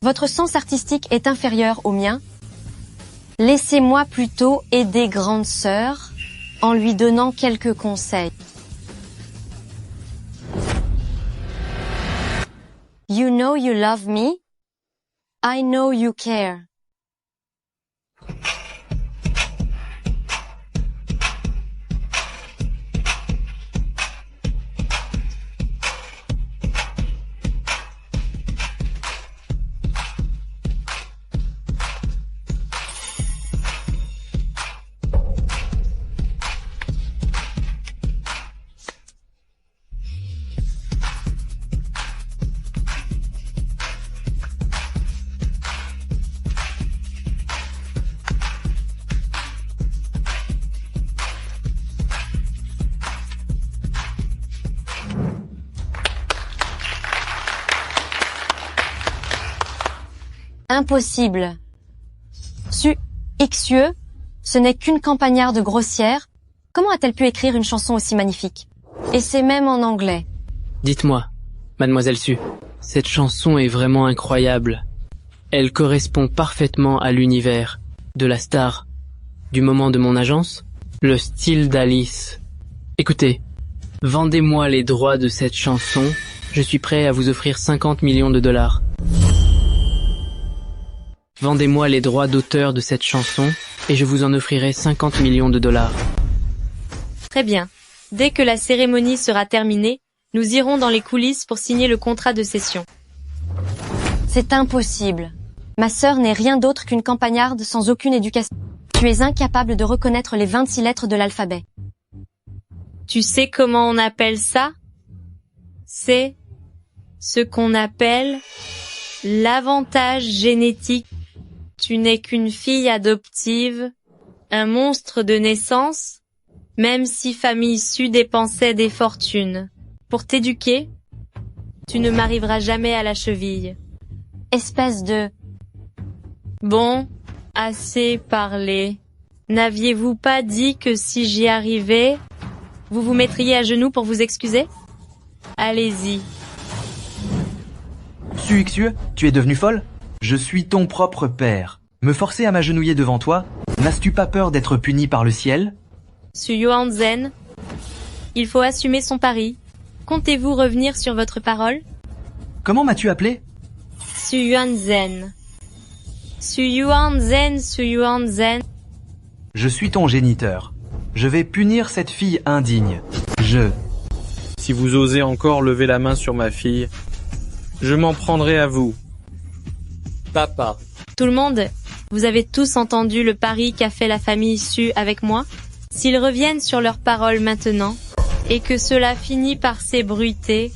votre sens artistique est inférieur au mien. Laissez-moi plutôt aider grande sœur en lui donnant quelques conseils. You know you love me. I know you care. Impossible. Xieux, ce n'est qu'une campagnarde grossière. Comment a-t-elle pu écrire une chanson aussi magnifique? Et c'est même en anglais. Dites-moi, Mademoiselle Su, cette chanson est vraiment incroyable. Elle correspond parfaitement à l'univers, de la star, du moment de mon agence, le style d'Alice. Écoutez, vendez-moi les droits de cette chanson, je suis prêt à vous offrir 50 millions de dollars. Vendez-moi les droits d'auteur de cette chanson et je vous en offrirai 50 millions de dollars. Très bien. Dès que la cérémonie sera terminée, nous irons dans les coulisses pour signer le contrat de cession. C'est impossible. Ma sœur n'est rien d'autre qu'une campagnarde sans aucune éducation. Tu es incapable de reconnaître les 26 lettres de l'alphabet. Tu sais comment on appelle ça? C'est ce qu'on appelle l'avantage génétique. Tu n'es qu'une fille adoptive, un monstre de naissance, même si famille Su dépensait des fortunes. Pour t'éduquer, tu ne m'arriveras jamais à la cheville. Espèce de... Bon, assez parlé. N'aviez-vous pas dit que si j'y arrivais, vous vous mettriez à genoux pour vous excuser? Allez-y. Xieux, tu es devenue folle? Je suis ton propre père. Me forcer à m'agenouiller devant toi, n'as-tu pas peur d'être puni par le ciel? Su Yuanzhen, il faut assumer son pari. Comptez-vous revenir sur votre parole? Comment m'as-tu appelé? Suyuan-zen. Suyuan-zen, Suyuan-zen. Je suis ton géniteur. Je vais punir cette fille indigne. Si vous osez encore lever la main sur ma fille, je m'en prendrai à vous. Papa. Tout le monde, vous avez tous entendu le pari qu'a fait la famille Su avec moi? S'ils reviennent sur leurs paroles maintenant, et que cela finit par s'ébruiter,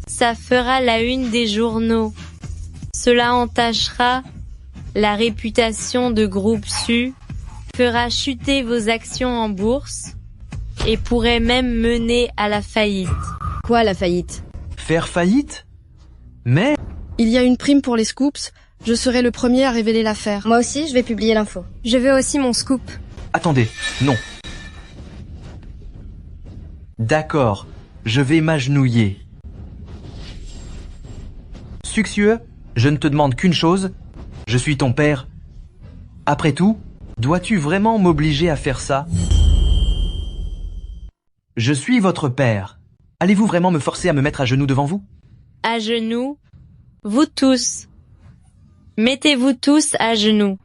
ça fera la une des journaux. Cela entachera la réputation de groupe Su, fera chuter vos actions en bourse, et pourrait même mener à la faillite. Quoi, la faillite? Faire faillite? Mais... Il y a une prime pour les scoops. Je serai le premier à révéler l'affaire. Moi aussi, je vais publier l'info. Je veux aussi mon scoop. Attendez, non. D'accord, je vais m'agenouiller. Succieux, je ne te demande qu'une chose. Je suis ton père. Après tout, dois-tu vraiment m'obliger à faire ça? Je suis votre père. Allez-vous vraiment me forcer à me mettre à genoux devant vous? À genoux? Vous tous. Mettez-vous tous à genoux.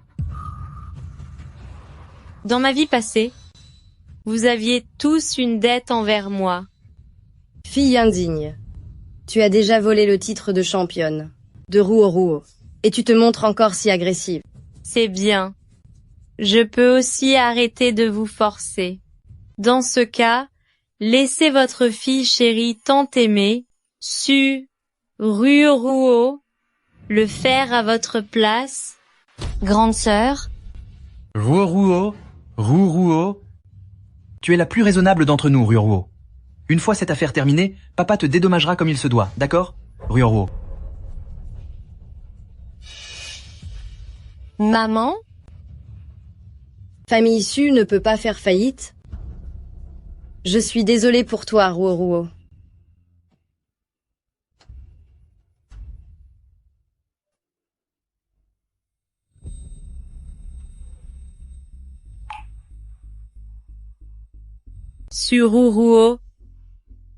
Dans ma vie passée, vous aviez tous une dette envers moi. Fille indigne. Tu as déjà volé le titre de championne, de Ruo, et tu te montres encore si agressive. C'est bien. Je peux aussi arrêter de vous forcer. Dans ce cas, laissez votre fille chérie tant aimée, Su, Ruo, le faire à votre place. Grande sœur. Ruo, tu es la plus raisonnable d'entre nous, Ruo. Une fois cette affaire terminée, papa te dédommagera comme il se doit, d'accord, Ruo? Maman? Famille Su ne peut pas faire faillite. Je suis désolée pour toi, Ruo. Sur Ruo,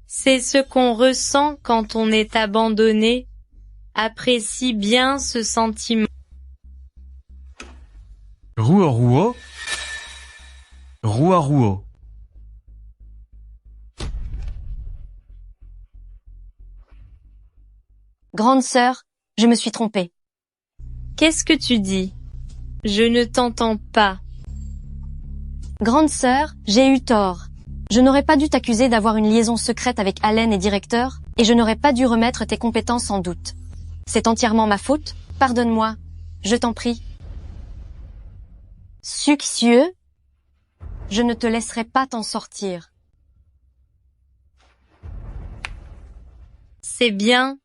c'est ce qu'on ressent quand on est abandonné. Apprécie bien ce sentiment. Ruo. Grande sœur, je me suis trompée. Qu'est-ce que tu dis? Je ne t'entends pas. Grande sœur, j'ai eu tort. Je n'aurais pas dû t'accuser d'avoir une liaison secrète avec Allen et directeur, et je n'aurais pas dû remettre tes compétences en doute. C'est entièrement ma faute. Pardonne-moi. Je t'en prie. Succieux, je ne te laisserai pas t'en sortir. C'est bien.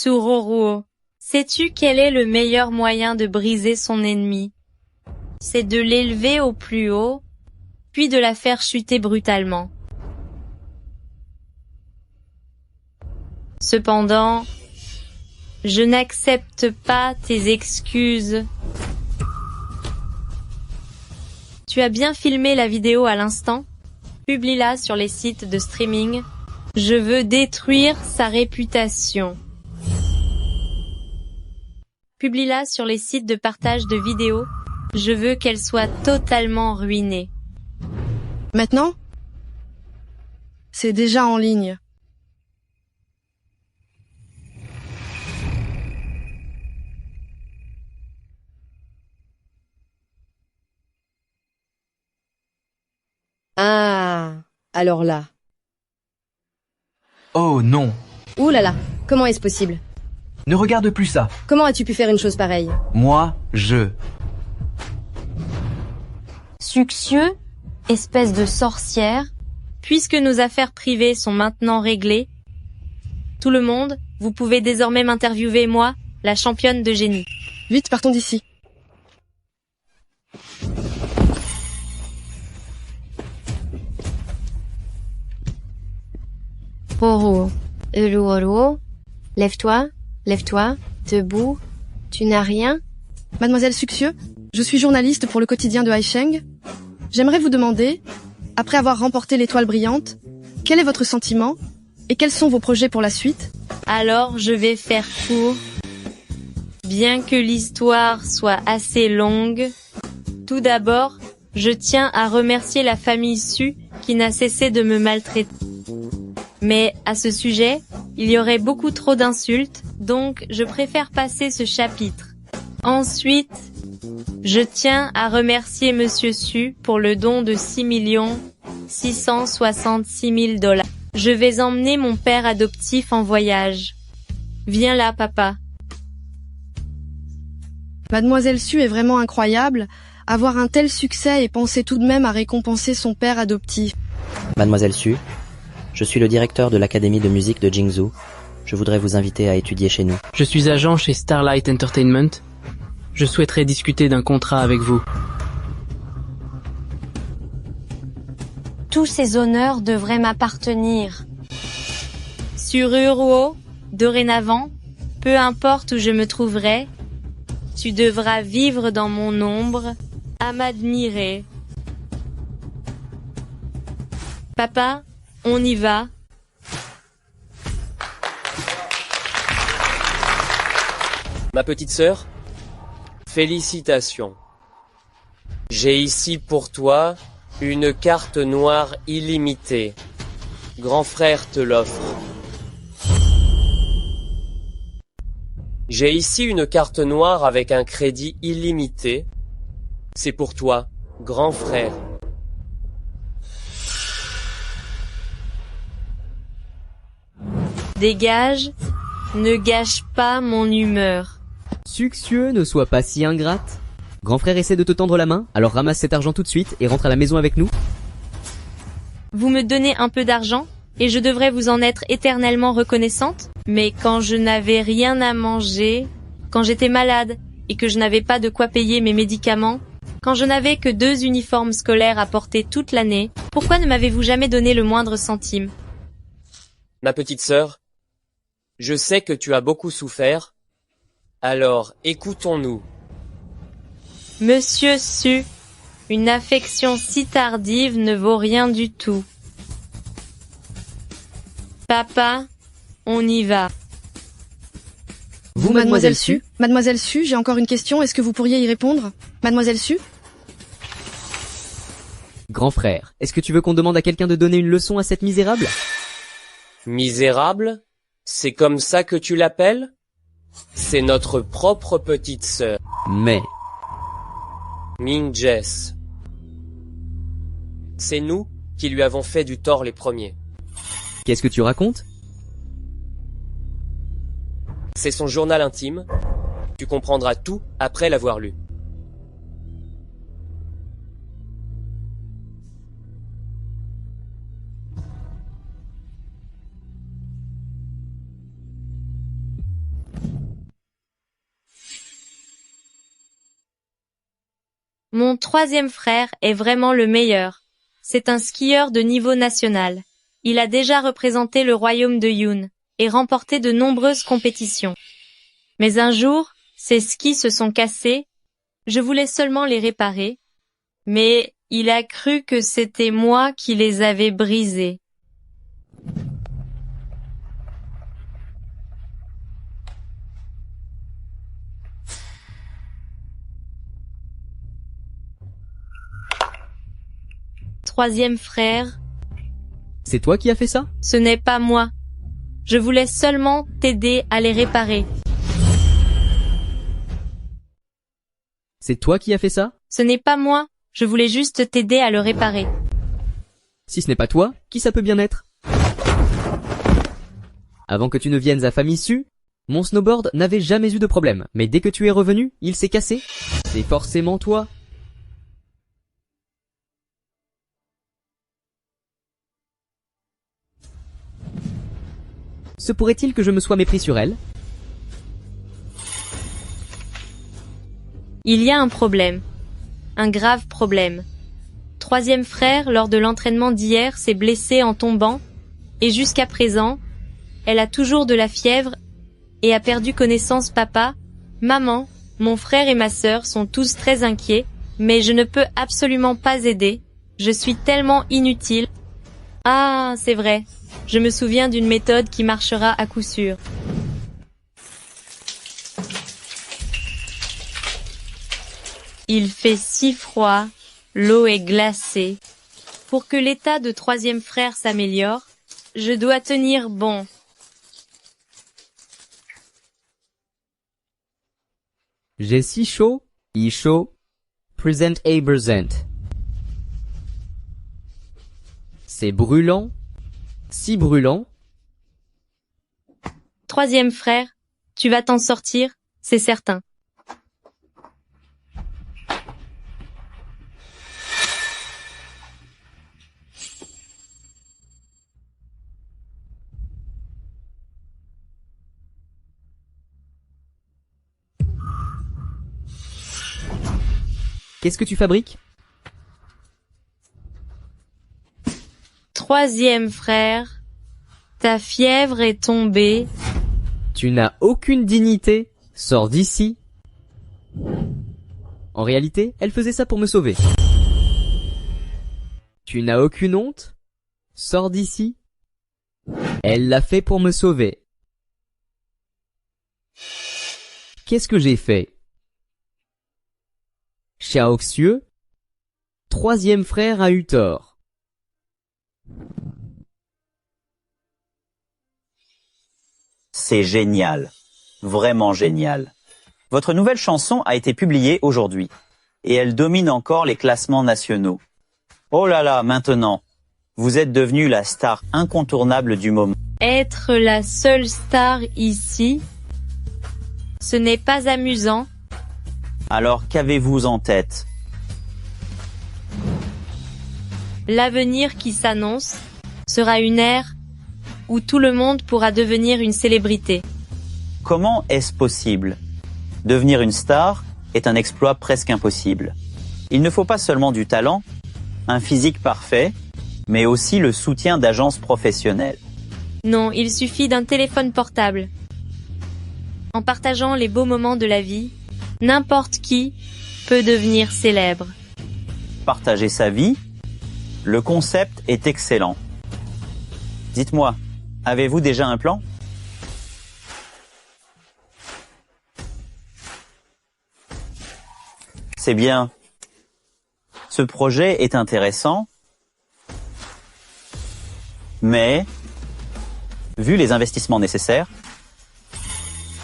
Ruo, sais-tu quel est le meilleur moyen de briser son ennemi? C'est de l'élever au plus haut, puis de la faire chuter brutalement. Cependant, je n'accepte pas tes excuses. Tu as bien filmé la vidéo à l'instant? Publie-la sur les sites de streaming. Je veux détruire sa réputation. Publie-la sur les sites de partage de vidéos. Je veux qu'elle soit totalement ruinée. Maintenant? C'est déjà en ligne. Ah, alors là. Oh non. Ouh là là, comment est-ce possible? Ne regarde plus ça. Comment as-tu pu faire une chose pareille? Moi, je... Succieux, espèce de sorcière. Puisque nos affaires privées sont maintenant réglées, tout le monde, vous pouvez désormais m'interviewer moi, la championne de génie. Vite, partons d'ici. Ruo, lève-toi, debout. Tu n'as rien? Mademoiselle Succieux, je suis journaliste pour le quotidien de Haisheng. J'aimerais vous demander, après avoir remporté l'étoile brillante, quel est votre sentiment? Et quels sont vos projets pour la suite? Alors, je vais faire court. Bien que l'histoire soit assez longue, tout d'abord, je tiens à remercier la famille Su qui n'a cessé de me maltraiter. Mais à ce sujet, il y aurait beaucoup trop d'insultes, donc je préfère passer ce chapitre. Ensuite, je tiens à remercier Monsieur Su pour le don de 6 666 000 $. Je vais emmener mon père adoptif en voyage. Viens là, papa. Mademoiselle Su est vraiment incroyable. Avoir un tel succès et penser tout de même à récompenser son père adoptif. Mademoiselle Su, je suis le directeur de l'académie de musique de Jingzhou. Je voudrais vous inviter à étudier chez nous. Je suis agent chez Starlight Entertainment. Je souhaiterais discuter d'un contrat avec vous. Tous ces honneurs devraient m'appartenir. Sur Uruo, dorénavant, peu importe où je me trouverai, tu devras vivre dans mon ombre, à m'admirer. Papa, on y va. Ma petite sœur, félicitations. J'ai ici pour toi une carte noire illimitée. Grand frère te l'offre. J'ai ici une carte noire avec un crédit illimité. C'est pour toi, grand frère. Dégage, ne gâche pas mon humeur. Succieux, ne sois pas si ingrate. Grand frère essaie de te tendre la main, alors ramasse cet argent tout de suite et rentre à la maison avec nous. Vous me donnez un peu d'argent, et je devrais vous en être éternellement reconnaissante. Mais quand je n'avais rien à manger, quand j'étais malade, et que je n'avais pas de quoi payer mes médicaments, quand je n'avais que 2 uniformes scolaires à porter toute l'année, pourquoi ne m'avez-vous jamais donné le moindre centime? Ma petite sœur, je sais que tu as beaucoup souffert, alors écoutons-nous. Monsieur Su, une affection si tardive ne vaut rien du tout. Papa, on y va. Vous, Mademoiselle Su? Mademoiselle Su, j'ai encore une question, est-ce que vous pourriez y répondre? Mademoiselle Su? Grand frère, est-ce que tu veux qu'on demande à quelqu'un de donner une leçon à cette misérable? Misérable? C'est comme ça que tu l'appelles? C'est notre propre petite sœur. Mais... Ming-Jess. C'est nous qui lui avons fait du tort les premiers. Qu'est-ce que tu racontes? C'est son journal intime. Tu comprendras tout après l'avoir lu. Mon 3e frère est vraiment le meilleur. C'est un skieur de niveau national. Il a déjà représenté le royaume de Yun et remporté de nombreuses compétitions. Mais un jour, ses skis se sont cassés. Je voulais seulement les réparer, mais il a cru que c'était moi qui les avais brisés. Troisième frère. C'est toi qui as fait ça? Ce n'est pas moi. Je voulais seulement t'aider à les réparer. C'est toi qui as fait ça? Ce n'est pas moi. Je voulais juste t'aider à le réparer. Si ce n'est pas toi, qui ça peut bien être? Avant que tu ne viennes à Famille Su, mon snowboard n'avait jamais eu de problème. Mais dès que tu es revenu, il s'est cassé. C'est forcément toi. Se pourrait-il que je me sois mépris sur elle? Il y a un problème. Un grave problème. Troisième frère, lors de l'entraînement d'hier, s'est blessé en tombant, et jusqu'à présent, elle a toujours de la fièvre et a perdu connaissance. Papa, maman, mon frère et ma sœur sont tous très inquiets, mais je ne peux absolument pas aider. Je suis tellement inutile. Ah, c'est vrai. Je me souviens d'une méthode qui marchera à coup sûr. Il fait si froid, l'eau est glacée. Pour que l'état de troisième frère s'améliore, je dois tenir bon. J'ai si chaud, il chaud, present a present. C'est brûlant, si brûlant. Troisième frère, tu vas t'en sortir, c'est certain. Qu'est-ce que tu fabriques? Troisième frère, ta fièvre est tombée. Tu n'as aucune dignité, sors d'ici. En réalité, elle faisait ça pour me sauver. Tu n'as aucune honte, sors d'ici. Elle l'a fait pour me sauver. Qu'est-ce que j'ai fait? Xiaoxiu, troisième frère a eu tort. C'est génial. Vraiment génial. Votre nouvelle chanson a été publiée aujourd'hui. Et elle domine encore les classements nationaux. Oh là là, maintenant. Vous êtes devenue la star incontournable du moment. Être la seule star ici, ce n'est pas amusant. Alors qu'avez-vous en tête? L'avenir qui s'annonce sera une ère où tout le monde pourra devenir une célébrité. Comment est-ce possible? Devenir une star est un exploit presque impossible. Il ne faut pas seulement du talent, un physique parfait, mais aussi le soutien d'agences professionnelles. Non, il suffit d'un téléphone portable. En partageant les beaux moments de la vie, n'importe qui peut devenir célèbre. Partager sa vie, le concept est excellent. Dites-moi, avez-vous déjà un plan? C'est bien. Ce projet est intéressant, mais, vu les investissements nécessaires,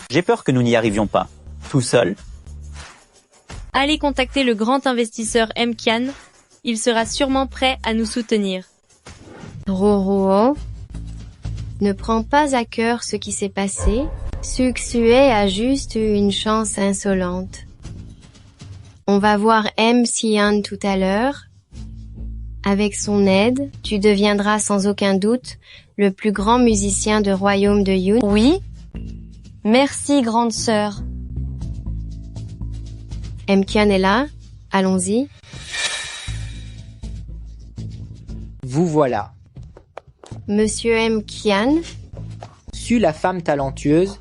j'ai peur que nous n'y arrivions pas, tout seuls. Allez contacter le grand investisseur M. Kian, il sera sûrement prêt à nous soutenir. Roro, ne prends pas à cœur ce qui s'est passé. Succue a juste eu une chance insolente. On va voir M. Xian tout à l'heure. Avec son aide, tu deviendras sans aucun doute le plus grand musicien de royaume de Yun. Oui. Merci, grande sœur. M. Kian est là. Allons-y. Vous voilà. Monsieur M. Kian, Su la femme talentueuse.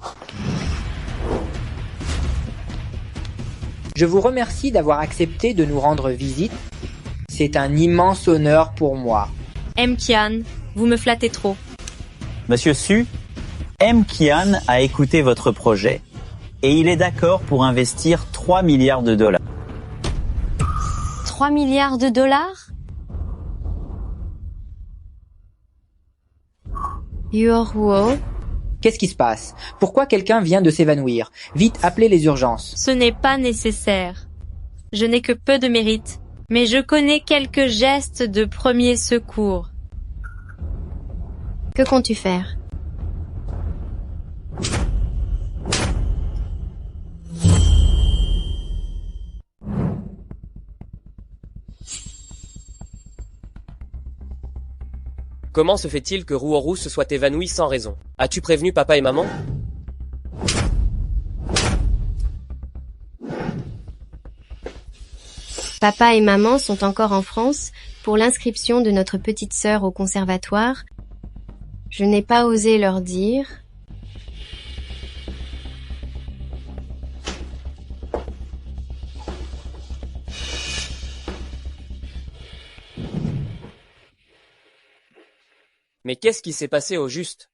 Je vous remercie d'avoir accepté de nous rendre visite. C'est un immense honneur pour moi. M. Kian, vous me flattez trop. Monsieur Su, M. Kian a écouté votre projet et il est d'accord pour investir 3 milliards de dollars. 3 milliards de dollars? Yorhuo, Qu'est-ce qui se passe? Pourquoi quelqu'un vient de s'évanouir? Vite, appelez les urgences. Ce n'est pas nécessaire. Je n'ai que peu de mérite, mais je connais quelques gestes de premier secours. que comptes-tu faire? Comment se fait-il que Ruoru se soit évanoui sans raison? As-tu prévenu papa et maman? Papa et maman sont encore en France pour l'inscription de notre petite sœur au conservatoire. Je n'ai pas osé leur dire. Mais qu'est-ce qui s'est passé au juste?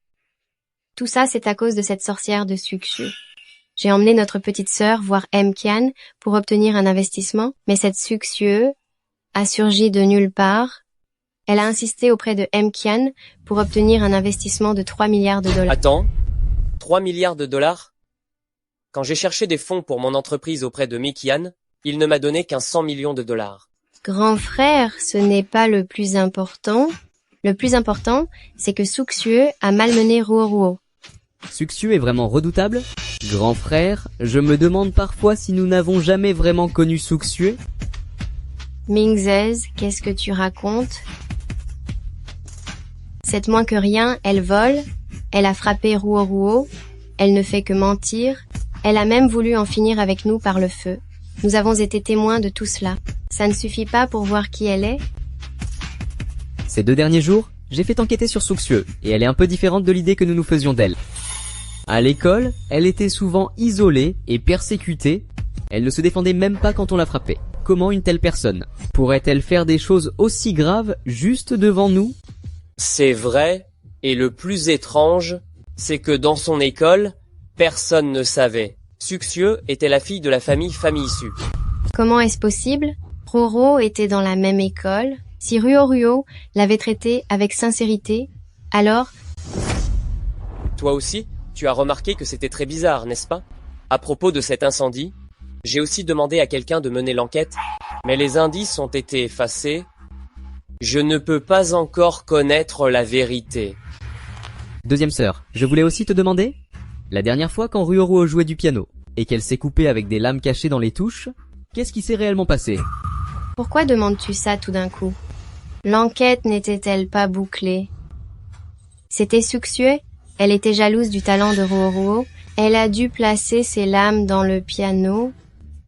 Tout ça, c'est à cause de cette sorcière de Sukshu. J'ai emmené notre petite sœur voir Kian pour obtenir un investissement, mais cette Sukshu a surgi de nulle part. Elle a insisté auprès de Kian pour obtenir un investissement de 3 milliards de dollars. Attends, 3 milliards de dollars? Quand j'ai cherché des fonds pour mon entreprise auprès de Mikian, il ne m'a donné qu'un 100 millions de dollars. Grand frère, ce n'est pas le plus important. Le plus important, c'est que Sukshu a malmené Ruoruo. Sukshu est vraiment redoutable? Grand frère, je me demande parfois si nous n'avons jamais vraiment connu Sukshu. Mingzez, qu'est-ce que tu racontes? C'est moins que rien, elle vole, elle a frappé Ruoruo, elle ne fait que mentir, elle a même voulu en finir avec nous par le feu. Nous avons été témoins de tout cela. Ça ne suffit pas pour voir qui elle est? Ces 2 derniers jours, j'ai fait enquêter sur Sukshu, et elle est un peu différente de l'idée que nous nous faisions d'elle. À l'école, elle était souvent isolée et persécutée. Elle ne se défendait même pas quand on la frappait. Comment une telle personne pourrait-elle faire des choses aussi graves juste devant nous? C'est vrai, et le plus étrange, c'est que dans son école, personne ne savait. Sukshu était la fille de la famille Su. Comment est-ce possible? Roro était dans la même école. Si Ruoruo l'avait traité avec sincérité, alors... Toi aussi, tu as remarqué que c'était très bizarre, n'est-ce pas? À propos de cet incendie, j'ai aussi demandé à quelqu'un de mener l'enquête, mais les indices ont été effacés. Je ne peux pas encore connaître la vérité. Deuxième sœur, je voulais aussi te demander, la dernière fois quand Ruoruo jouait du piano, et qu'elle s'est coupée avec des lames cachées dans les touches, qu'est-ce qui s'est réellement passé? Pourquoi demandes-tu ça tout d'un coup? L'enquête n'était-elle pas bouclée? C'était Sukshu? Elle était jalouse du talent de Ruoruo. Elle a dû placer ses lames dans le piano.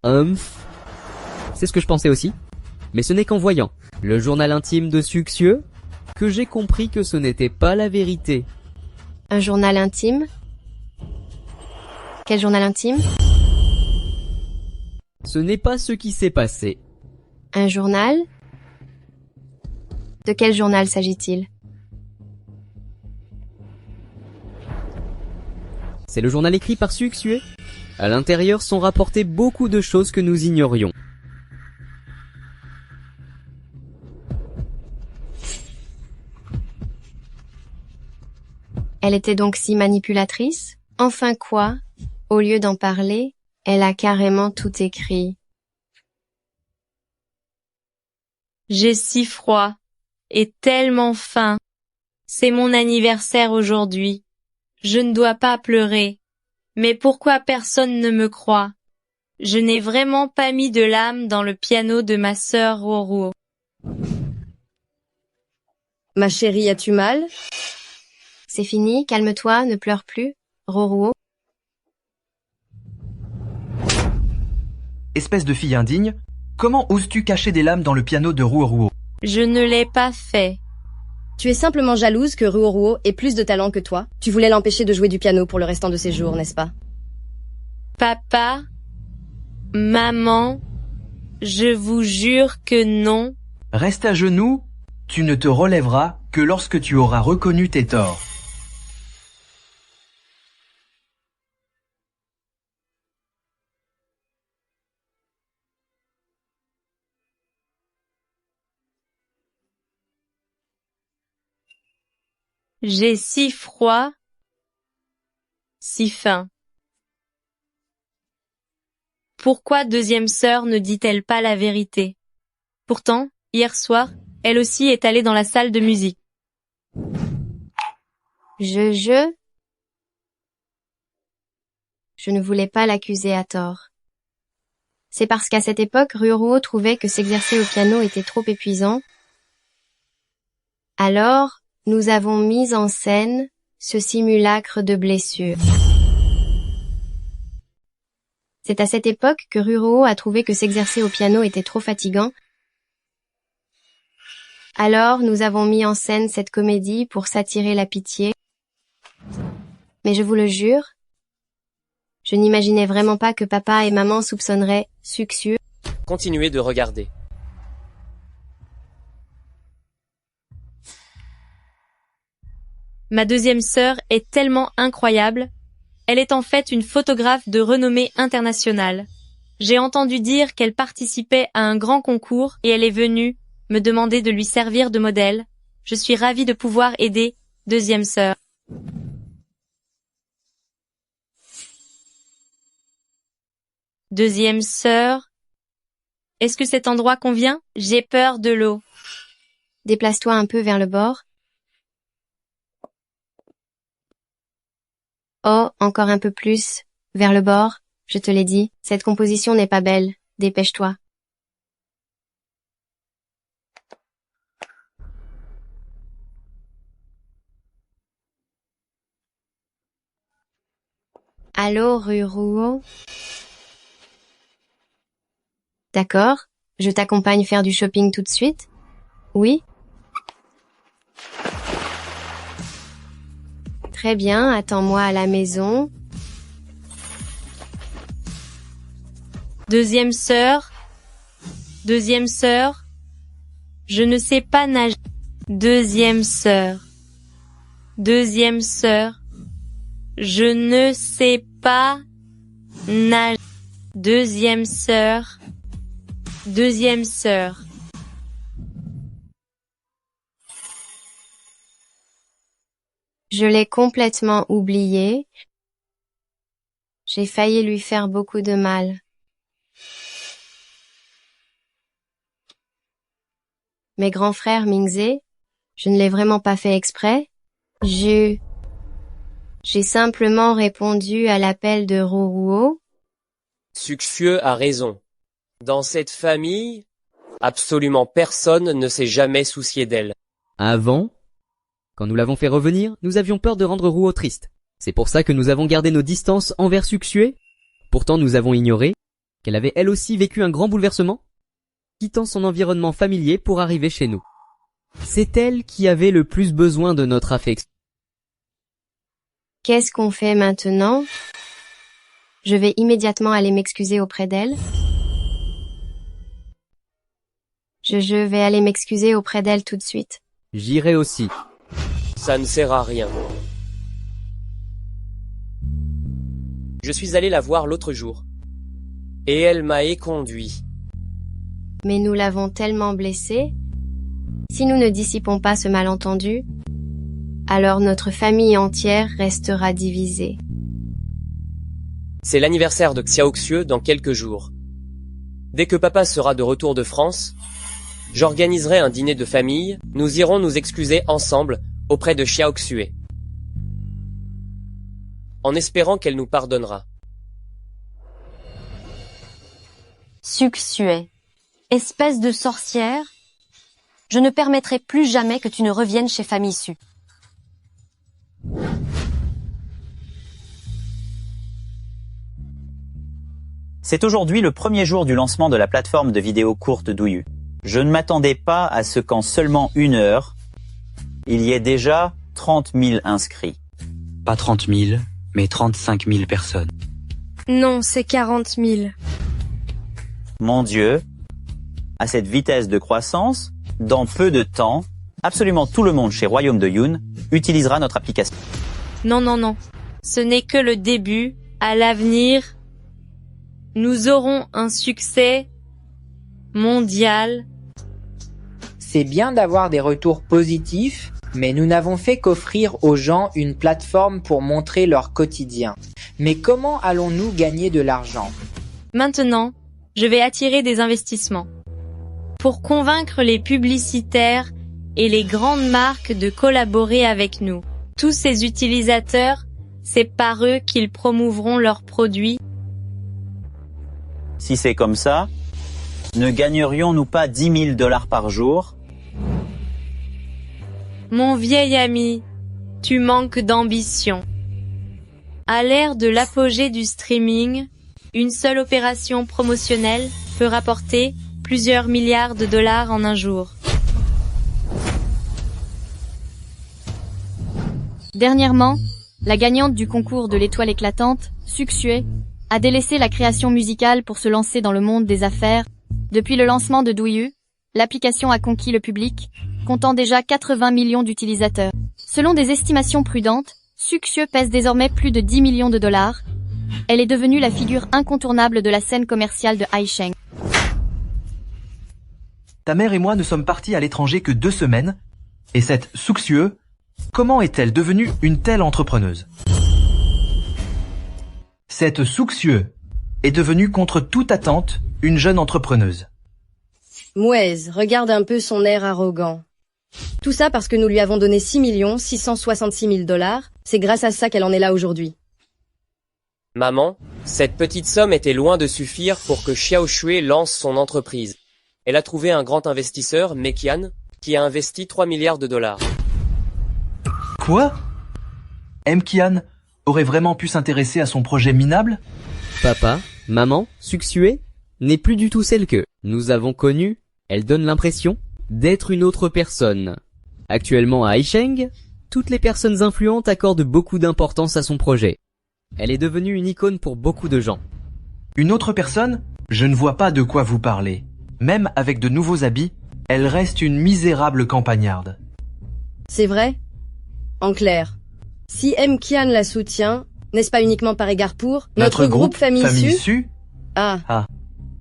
C'est ce que je pensais aussi. Mais ce n'est qu'en voyant le journal intime de Sukshu que j'ai compris que ce n'était pas la vérité. Un journal intime? Quel journal intime? Ce n'est pas ce qui s'est passé. Un journal? De quel journal s'agit-il? C'est le journal écrit par Sukshu. À l'intérieur sont rapportées beaucoup de choses que nous ignorions. Elle était donc si manipulatrice? Enfin quoi? Au lieu d'en parler, elle a carrément tout écrit. J'ai si froid et tellement faim. C'est mon anniversaire aujourd'hui. Je ne dois pas pleurer. Mais pourquoi personne ne me croit? Je n'ai vraiment pas mis de lames dans le piano de ma sœur Ruoruo. Ma chérie, as-tu mal? C'est fini, calme-toi, ne pleure plus, Ruoruo. Espèce de fille indigne, comment oses-tu cacher des lames dans le piano de Ruoruo? Je ne l'ai pas fait. Tu es simplement jalouse que Ruoruo ait plus de talent que toi. Tu voulais l'empêcher de jouer du piano pour le restant de ses jours, n'est-ce pas? Papa, maman, je vous jure que non. Reste à genoux, tu ne te relèveras que lorsque tu auras reconnu tes torts. J'ai si froid, si faim. Pourquoi deuxième sœur ne dit-elle pas la vérité? Pourtant, hier soir, elle aussi est allée dans la salle de musique. Je ne voulais pas l'accuser à tort. C'est parce qu'à cette époque, Ruoruo trouvait que s'exercer au piano était trop épuisant. Alors, nous avons mis en scène ce simulacre de blessure. C'est à cette époque que Ruoruo a trouvé que s'exercer au piano était trop fatigant. Alors, nous avons mis en scène cette comédie pour s'attirer la pitié. Mais je vous le jure, je n'imaginais vraiment pas que papa et maman soupçonneraient Sukshu. Continuez de regarder. Ma deuxième sœur est tellement incroyable. Elle est en fait une photographe de renommée internationale. J'ai entendu dire qu'elle participait à un grand concours et elle est venue me demander de lui servir de modèle. Je suis ravie de pouvoir aider deuxième sœur. Deuxième sœur, est-ce que cet endroit convient? J'ai peur de l'eau. Déplace-toi un peu vers le bord. Oh, encore un peu plus. Vers le bord, je te l'ai dit. Cette composition n'est pas belle. Dépêche-toi. Allô, rue Rouault? D'accord, je t'accompagne faire du shopping tout de suite? Oui? Très bien, attends-moi à la maison. Deuxième sœur, je ne sais pas nager. Deuxième sœur, je ne sais pas nager. Deuxième sœur. Je l'ai complètement oublié. J'ai failli lui faire beaucoup de mal. Mes grands frères Mingze, je ne l'ai vraiment pas fait exprès. J'ai simplement répondu à l'appel de Rouault. Succieux a raison. Dans cette famille, absolument personne ne s'est jamais soucié d'elle. Avant, quand nous l'avons fait revenir, nous avions peur de rendre Rouault triste. C'est pour ça que nous avons gardé nos distances envers Succieux. Pourtant nous avons ignoré qu'elle avait elle aussi vécu un grand bouleversement, quittant son environnement familier pour arriver chez nous. C'est elle qui avait le plus besoin de notre affection. Qu'est-ce qu'on fait maintenant? Je vais immédiatement aller m'excuser auprès d'elle. Je vais aller m'excuser auprès d'elle tout de suite. J'irai aussi. Ça ne sert à rien. Je suis allé la voir l'autre jour. Et elle m'a éconduit. Mais nous l'avons tellement blessée. Si nous ne dissipons pas ce malentendu, alors notre famille entière restera divisée. C'est l'anniversaire de Xiaoxiu dans quelques jours. Dès que papa sera de retour de France, j'organiserai un dîner de famille, nous irons nous excuser ensemble auprès de Xiaoxiu, en espérant qu'elle nous pardonnera. Succieux, espèce de sorcière, je ne permettrai plus jamais que tu ne reviennes chez Famille Su. C'est aujourd'hui le premier jour du lancement de la plateforme de vidéos courtes Douyu. Je ne m'attendais pas à ce qu'en seulement 1 heure, il y ait déjà 30 000 inscrits. Pas 30 000, mais 35 000 personnes. Non, c'est 40 000. Mon Dieu, à cette vitesse de croissance, dans peu de temps, absolument tout le monde chez Royaume de Yoon utilisera notre application. Non. Ce n'est que le début. À l'avenir, nous aurons un succès mondial. C'est bien d'avoir des retours positifs, mais nous n'avons fait qu'offrir aux gens une plateforme pour montrer leur quotidien. Mais comment allons-nous gagner de l'argent? Maintenant, je vais attirer des investissements. Pour convaincre les publicitaires et les grandes marques de collaborer avec nous. Tous ces utilisateurs, c'est par eux qu'ils promouvront leurs produits. Si c'est comme ça, ne gagnerions-nous pas 10 000 $ par jour? Mon vieil ami, tu manques d'ambition. À l'ère de l'apogée du streaming, une seule opération promotionnelle peut rapporter plusieurs milliards de dollars en un jour. Dernièrement, la gagnante du concours de l'étoile éclatante, Succieux, a délaissé la création musicale pour se lancer dans le monde des affaires. Depuis le lancement de Douyu, l'application a conquis le public, comptant déjà 80 millions d'utilisateurs. Selon des estimations prudentes, Succieux pèse désormais plus de 10 millions de dollars. Elle est devenue la figure incontournable de la scène commerciale de Haisheng. Ta mère et moi ne sommes partis à l'étranger que 2 semaines, et cette Succieux, comment est-elle devenue une telle entrepreneuse? Cette Succieux est devenue contre toute attente une jeune entrepreneuse. Mouez, regarde un peu son air arrogant. Tout ça parce que nous lui avons donné 6 666 000 dollars, c'est grâce à ça qu'elle en est là aujourd'hui. Maman, cette petite somme était loin de suffire pour que Xiao Shui lance son entreprise. Elle a trouvé un grand investisseur, Mekian, qui a investi 3 milliards de dollars. Quoi? Mkian aurait vraiment pu s'intéresser à son projet minable? Papa, maman, Succieux n'est plus du tout celle que nous avons connue. Elle donne l'impression d'être une autre personne. Actuellement à Haisheng, toutes les personnes influentes accordent beaucoup d'importance à son projet. Elle est devenue une icône pour beaucoup de gens. Une autre personne? Je ne vois pas de quoi vous parlez. Même avec de nouveaux habits, elle reste une misérable campagnarde. C'est vrai? En clair, si Mkian la soutient, n'est-ce pas uniquement par égard pour notre groupe Famille Su? Ah.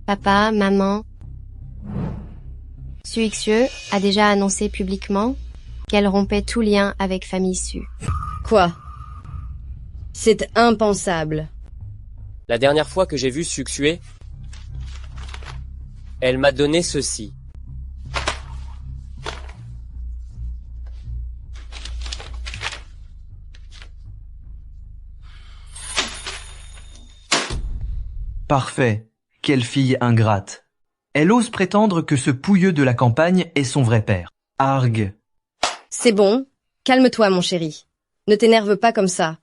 Papa, maman. Succieux a déjà annoncé publiquement qu'elle rompait tout lien avec Famille Su. Quoi? C'est impensable. La dernière fois que j'ai vu Succieux, elle m'a donné ceci. Parfait. Quelle fille ingrate. Elle ose prétendre que ce pouilleux de la campagne est son vrai père. Argue. C'est bon, calme-toi mon chéri. Ne t'énerve pas comme ça.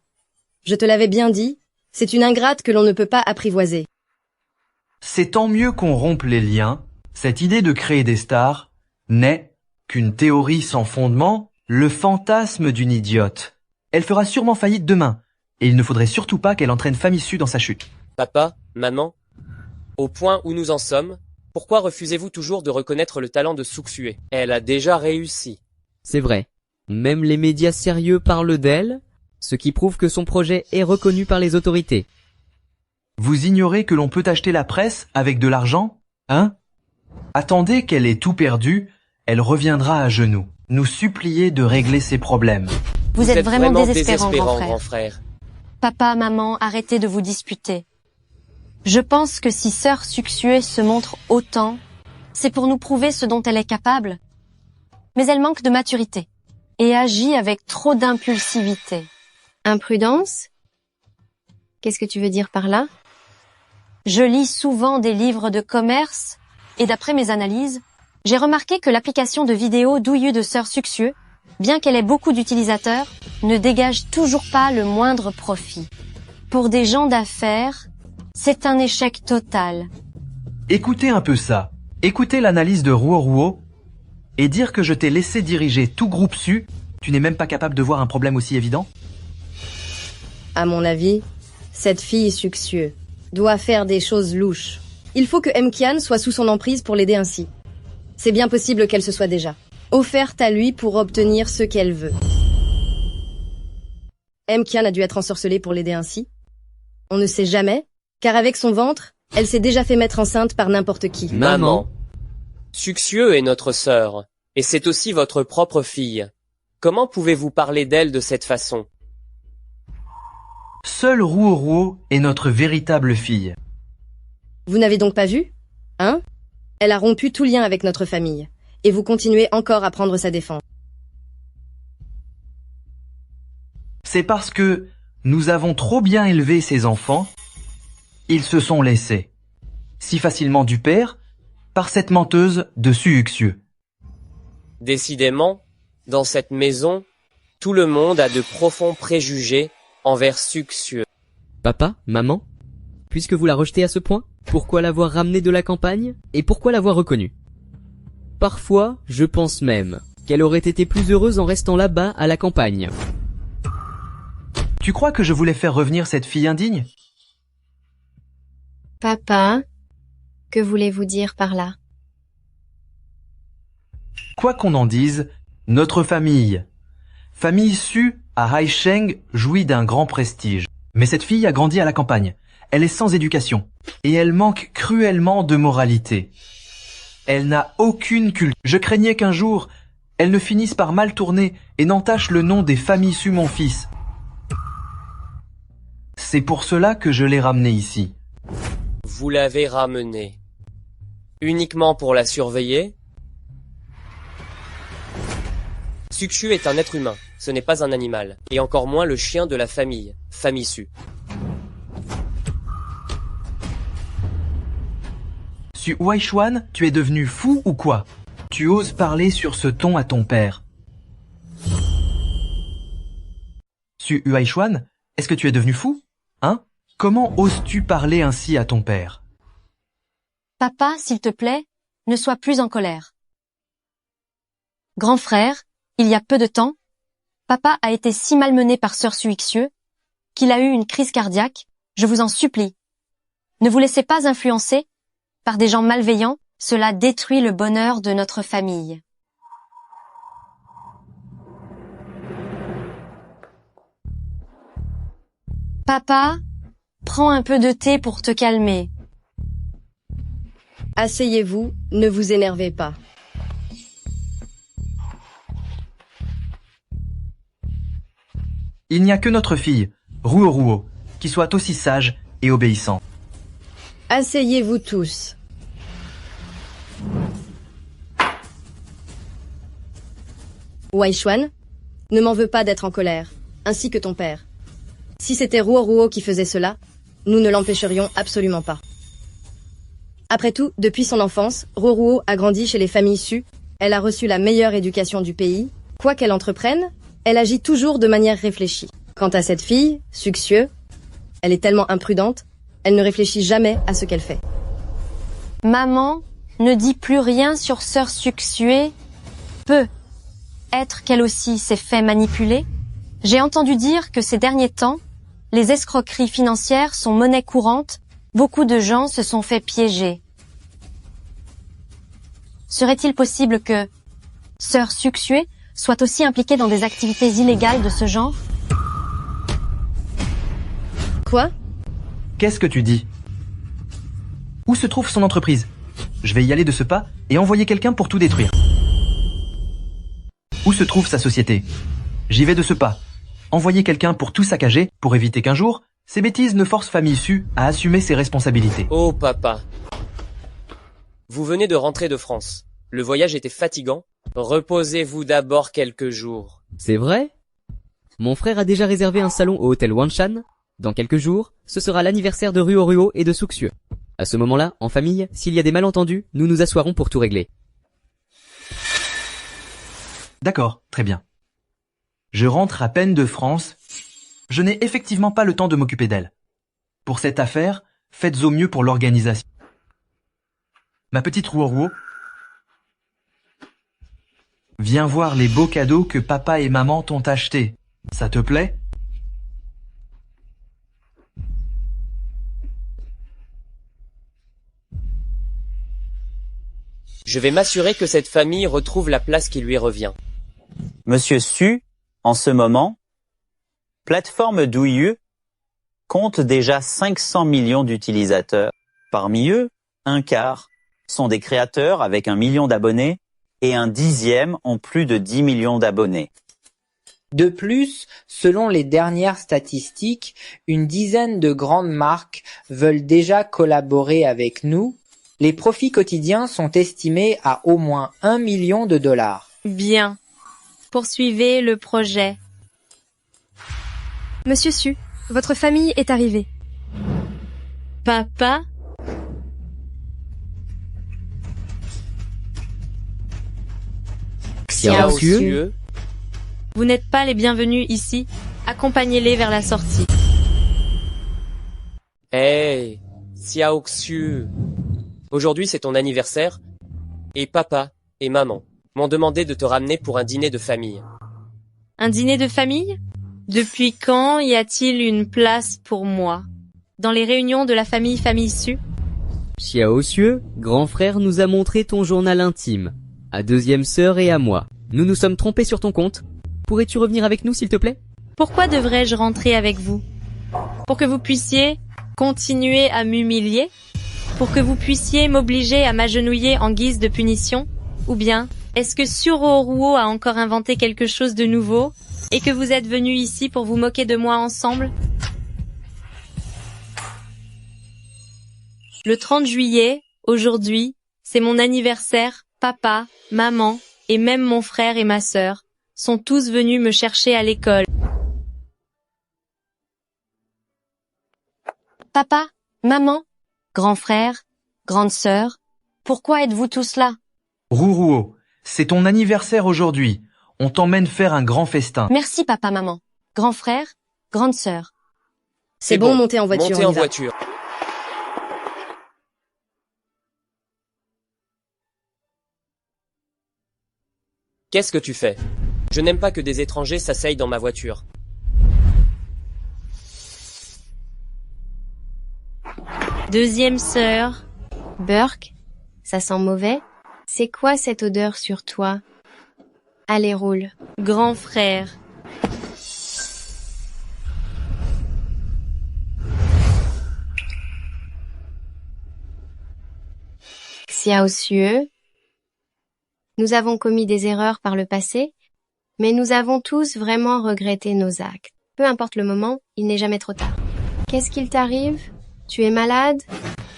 Je te l'avais bien dit, c'est une ingrate que l'on ne peut pas apprivoiser. C'est tant mieux qu'on rompe les liens. Cette idée de créer des stars n'est qu'une théorie sans fondement, le fantasme d'une idiote. Elle fera sûrement faillite demain, et il ne faudrait surtout pas qu'elle entraîne Famille Su dans sa chute. Papa, maman, au point où nous en sommes, pourquoi refusez-vous toujours de reconnaître le talent de Succieux? Elle a déjà réussi. C'est vrai. Même les médias sérieux parlent d'elle, ce qui prouve que son projet est reconnu par les autorités. Vous ignorez que l'on peut acheter la presse avec de l'argent, hein? Attendez qu'elle ait tout perdu, elle reviendra à genoux, nous supplier de régler ses problèmes. Vous êtes vraiment désespérant, grand frère. Papa, maman, arrêtez de vous disputer. Je pense que si sœur Succieux se montre autant, c'est pour nous prouver ce dont elle est capable. Mais elle manque de maturité et agit avec trop d'impulsivité. Imprudence? Qu'est-ce que tu veux dire par là? Je lis souvent des livres de commerce et d'après mes analyses, j'ai remarqué que l'application de vidéo douillu de sœur Succieux, bien qu'elle ait beaucoup d'utilisateurs, ne dégage toujours pas le moindre profit. Pour des gens d'affaires, c'est un échec total. Écoutez un peu ça. Écoutez l'analyse de Ruo. Et dire que je t'ai laissé diriger tout groupe Su, tu n'es même pas capable de voir un problème aussi évident? À mon avis, cette fille Succieux doit faire des choses louches. Il faut que Mkian soit sous son emprise pour l'aider ainsi. C'est bien possible qu'elle se soit déjà offerte à lui pour obtenir ce qu'elle veut. Mkian a dû être ensorcelée pour l'aider ainsi. On ne sait jamais, car avec son ventre, elle s'est déjà fait mettre enceinte par n'importe qui. Maman, Succieux est notre sœur, et c'est aussi votre propre fille. Comment pouvez-vous parler d'elle de cette façon? Seule Ruo est notre véritable fille. Vous n'avez donc pas vu? Hein? Elle a rompu tout lien avec notre famille, et vous continuez encore à prendre sa défense. C'est parce que nous avons trop bien élevé ces enfants, ils se sont laissés, si facilement du père, par cette menteuse de Succieux. Décidément, dans cette maison, tout le monde a de profonds préjugés envers Succieux. Papa, maman, puisque vous la rejetez à ce point, pourquoi l'avoir ramenée de la campagne et pourquoi l'avoir reconnue? Parfois, je pense même qu'elle aurait été plus heureuse en restant là-bas à la campagne. Tu crois que je voulais faire revenir cette fille indigne? Papa, que voulez-vous dire par là? Quoi qu'on en dise, Notre famille. Famille Su à Haisheng jouit d'un grand prestige. Mais cette fille a grandi à la campagne. Elle est sans éducation. Et elle manque cruellement de moralité. Elle n'a aucune culture. Je craignais qu'un jour, elle ne finisse par mal tourner et n'entache le nom des familles Su mon fils. C'est pour cela que je l'ai ramenée ici. Vous l'avez ramenée. Uniquement pour la surveiller? Sukshu est un être humain, ce n'est pas un animal, et encore moins le chien de la famille, famille Su. Su Huaishuan, tu es devenu fou ou quoi? Tu oses parler sur ce ton à ton père. Su Huaishuan, est-ce que tu es devenu fou? Hein? Comment oses-tu parler ainsi à ton père? Papa, s'il te plaît, ne sois plus en colère. Grand frère, il y a peu de temps, papa a été si malmené par sœur Suixieu qu'il a eu une crise cardiaque. Je vous en supplie. Ne vous laissez pas influencer par des gens malveillants, cela détruit le bonheur de notre famille. Papa, prends un peu de thé pour te calmer. Asseyez-vous, ne vous énervez pas. Il n'y a que notre fille, Ruo, qui soit aussi sage et obéissante. Asseyez-vous tous. Huaishuan, ne m'en veux pas d'être en colère, ainsi que ton père. Si c'était Ruo qui faisait cela, nous ne l'empêcherions absolument pas. Après tout, depuis son enfance, Ruo a grandi chez les familles Su, elle a reçu la meilleure éducation du pays. Quoi qu'elle entreprenne, elle agit toujours de manière réfléchie. Quant à cette fille, Suxieu, elle est tellement imprudente, elle ne réfléchit jamais à ce qu'elle fait. Maman, ne dis plus rien sur sœur Suxieu. Peut être qu'elle aussi s'est fait manipuler. J'ai entendu dire que ces derniers temps, les escroqueries financières sont monnaie courante. Beaucoup de gens se sont fait piéger. Serait-il possible que sœur Suxieu soit aussi impliquée dans des activités illégales de ce genre? Quoi? Qu'est-ce que tu dis? Où se trouve son entreprise? Je vais y aller de ce pas et envoyer quelqu'un pour tout détruire. Où se trouve sa société? J'y vais de ce pas. Envoyer quelqu'un pour tout saccager, pour éviter qu'un jour, ces bêtises ne forcent famille Su à assumer ses responsabilités. Oh papa. Vous venez de rentrer de France. Le voyage était fatigant. Reposez-vous d'abord quelques jours. C'est vrai? Mon frère a déjà réservé un salon au hôtel Wanshan. Dans quelques jours, ce sera l'anniversaire de Ruo et de Suxieu. À ce moment-là, en famille, s'il y a des malentendus, nous nous assoirons pour tout régler. D'accord, très bien. Je rentre à peine de France. Je n'ai effectivement pas le temps de m'occuper d'elle. Pour cette affaire, faites au mieux pour l'organisation. Ma petite Ruo, viens voir les beaux cadeaux que papa et maman t'ont achetés. Ça te plaît? Je vais m'assurer que cette famille retrouve la place qui lui revient. Monsieur Su, en ce moment, plateforme Douyu compte déjà 500 millions d'utilisateurs. Parmi eux, un quart sont des créateurs avec 1 million d'abonnés et un dixième ont plus de 10 millions d'abonnés. De plus, selon les dernières statistiques, une dizaine de grandes marques veulent déjà collaborer avec nous. Les profits quotidiens sont estimés à au moins 1 million de dollars. Bien. Poursuivez le projet. Monsieur Su, votre famille est arrivée. Papa? Xiaoxiu, Vous n'êtes pas les bienvenus ici. Accompagnez-les vers la sortie. Hey, Xiaoxiu. Aujourd'hui c'est ton anniversaire et papa et maman m'ont demandé de te ramener pour un dîner de famille. Un dîner de famille? Depuis quand y a-t-il une place pour moi? Dans les réunions de la famille Su? Xiaoxiu, grand frère nous a montré ton journal intime, à deuxième sœur et à moi. Nous nous sommes trompés sur ton compte. Pourrais-tu revenir avec nous, s'il te plaît? Pourquoi devrais-je rentrer avec vous? Pour que vous puissiez continuer à m'humilier? Pour que vous puissiez m'obliger à m'agenouiller en guise de punition? Ou bien, est-ce que Suruoruo a encore inventé quelque chose de nouveau et que vous êtes venus ici pour vous moquer de moi ensemble? Le 30 juillet, aujourd'hui, c'est mon anniversaire. Papa, maman et même mon frère et ma sœur sont tous venus me chercher à l'école. Papa, maman, grand frère, grande sœur, pourquoi êtes-vous tous là? Ruruo, c'est ton anniversaire aujourd'hui. On t'emmène faire un grand festin. Merci papa, maman, grand frère, grande sœur. C'est bon, montez en voiture. Montez en voiture. Qu'est-ce que tu fais? Je n'aime pas que des étrangers s'asseyent dans ma voiture. Deuxième sœur. Burke, ça sent mauvais? C'est quoi cette odeur sur toi? Allez, roule. Grand frère. Xiaoxue, nous avons commis des erreurs par le passé, mais nous avons tous vraiment regretté nos actes. Peu importe le moment, il n'est jamais trop tard. Qu'est-ce qu'il t'arrive? Tu es malade?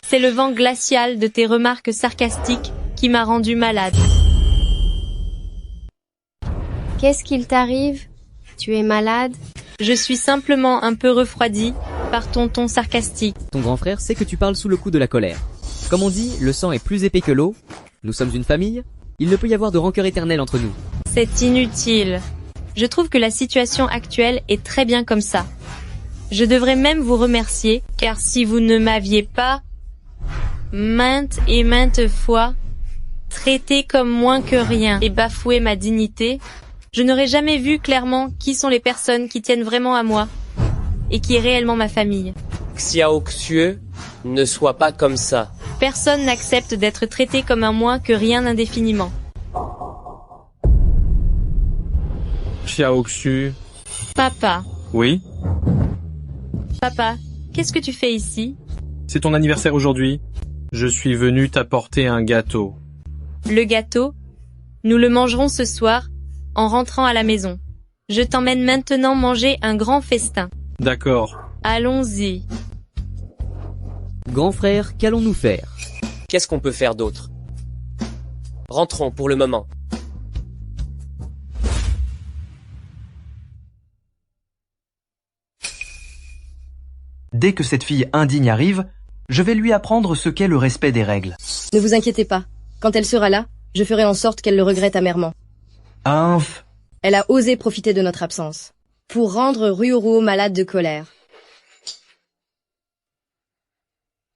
C'est le vent glacial de tes remarques sarcastiques qui m'a rendu malade. Qu'est-ce qu'il t'arrive? Tu es malade? Je suis simplement un peu refroidi par ton ton sarcastique. Ton grand frère sait que tu parles sous le coup de la colère. Comme on dit, le sang est plus épais que l'eau. Nous sommes une famille. Il ne peut y avoir de rancœur éternelle entre nous. C'est inutile. Je trouve que la situation actuelle est très bien comme ça. Je devrais même vous remercier, car si vous ne m'aviez pas, maintes et maintes fois, traité comme moins que rien et bafoué ma dignité, je n'aurais jamais vu clairement qui sont les personnes qui tiennent vraiment à moi et qui est réellement ma famille. Xiaoxue, ne sois pas comme ça. Personne n'accepte d'être traité comme un moins que rien indéfiniment. Xiaoxue. Papa. Oui? Papa, qu'est-ce que tu fais ici? C'est ton anniversaire aujourd'hui. Je suis venu t'apporter un gâteau. Le gâteau? Nous le mangerons ce soir, en rentrant à la maison. Je t'emmène maintenant manger un grand festin. D'accord. Allons-y. Grand frère, qu'allons-nous faire? Qu'est-ce qu'on peut faire d'autre? Rentrons pour le moment. Dès que cette fille indigne arrive, je vais lui apprendre ce qu'est le respect des règles. Ne vous inquiétez pas. Quand elle sera là, je ferai en sorte qu'elle le regrette amèrement. Inf. Elle a osé profiter de notre absence pour rendre Ruruo malade de colère.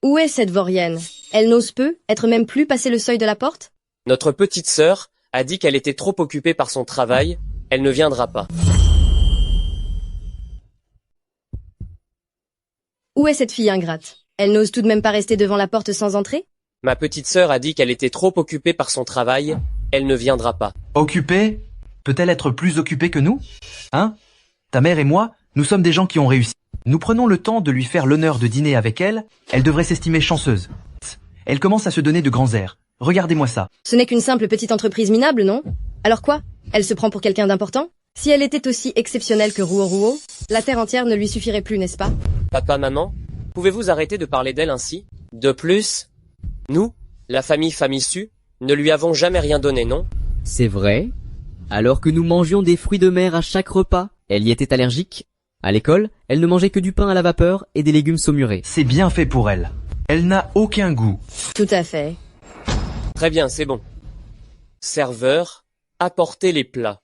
Où est cette vaurienne? Elle n'ose peu, être même plus passer le seuil de la porte? Notre petite sœur a dit qu'elle était trop occupée par son travail. Elle ne viendra pas. Où est cette fille ingrate? Elle n'ose tout de même pas rester devant la porte sans entrer? Ma petite sœur a dit qu'elle était trop occupée par son travail. Elle ne viendra pas. Occupée? Peut-elle être plus occupée que nous? Hein? Ta mère et moi, nous sommes des gens qui ont réussi. Nous prenons le temps de lui faire l'honneur de dîner avec elle. Elle devrait s'estimer chanceuse. Elle commence à se donner de grands airs. Regardez-moi ça. Ce n'est qu'une simple petite entreprise minable, non? Alors quoi? Elle se prend pour quelqu'un d'important? Si elle était aussi exceptionnelle que Ruruo, la terre entière ne lui suffirait plus, n'est-ce pas? Papa, maman, pouvez-vous arrêter de parler d'elle ainsi? De plus, nous, la famille Su, ne lui avons jamais rien donné, non? C'est vrai. Alors que nous mangions des fruits de mer à chaque repas, elle y était allergique. À l'école, elle ne mangeait que du pain à la vapeur et des légumes saumurés. C'est bien fait pour elle. Elle n'a aucun goût. Tout à fait. Très bien, c'est bon. Serveur, apportez les plats.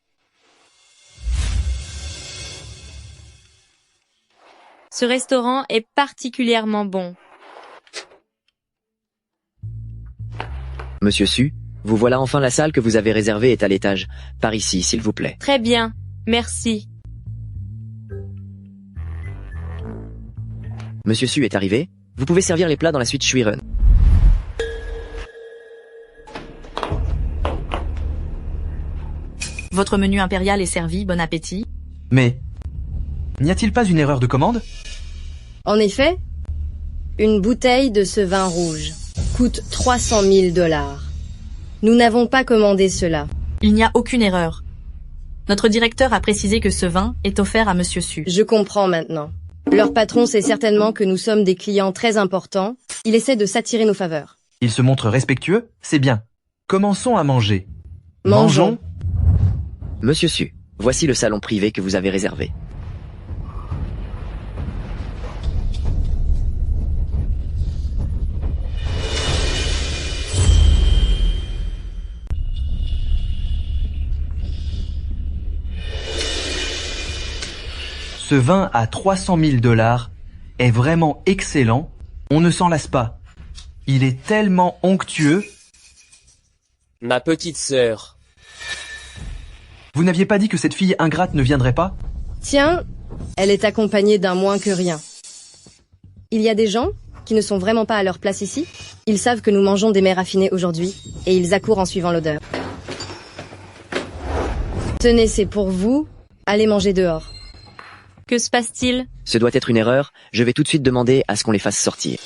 Ce restaurant est particulièrement bon. Monsieur Su, vous voilà enfin, la salle que vous avez réservée est à l'étage. Par ici, s'il vous plaît. Très bien, merci. Monsieur Su est arrivé. Vous pouvez servir les plats dans la suite Shuiren. Votre menu impérial est servi, bon appétit. Mais, n'y a-t-il pas une erreur de commande? En effet, une bouteille de ce vin rouge coûte 300 000 $. Nous n'avons pas commandé cela. Il n'y a aucune erreur. Notre directeur a précisé que ce vin est offert à Monsieur Su. Je comprends maintenant. Leur patron sait certainement que nous sommes des clients très importants. Il essaie de s'attirer nos faveurs. Il se montre respectueux, c'est bien. Commençons à manger. Mangeons. Monsieur Su, voici le salon privé que vous avez réservé. Ce vin à 300 000 $ est vraiment excellent. On ne s'en lasse pas. Il est tellement onctueux. Ma petite sœur. Vous n'aviez pas dit que cette fille ingrate ne viendrait pas? Tiens, elle est accompagnée d'un moins que rien. Il y a des gens qui ne sont vraiment pas à leur place ici. Ils savent que nous mangeons des mets raffinés aujourd'hui, et ils accourent en suivant l'odeur. Tenez, c'est pour vous. Allez manger dehors. Que se passe-t-il? Ce doit être une erreur, je vais tout de suite demander à ce qu'on les fasse sortir.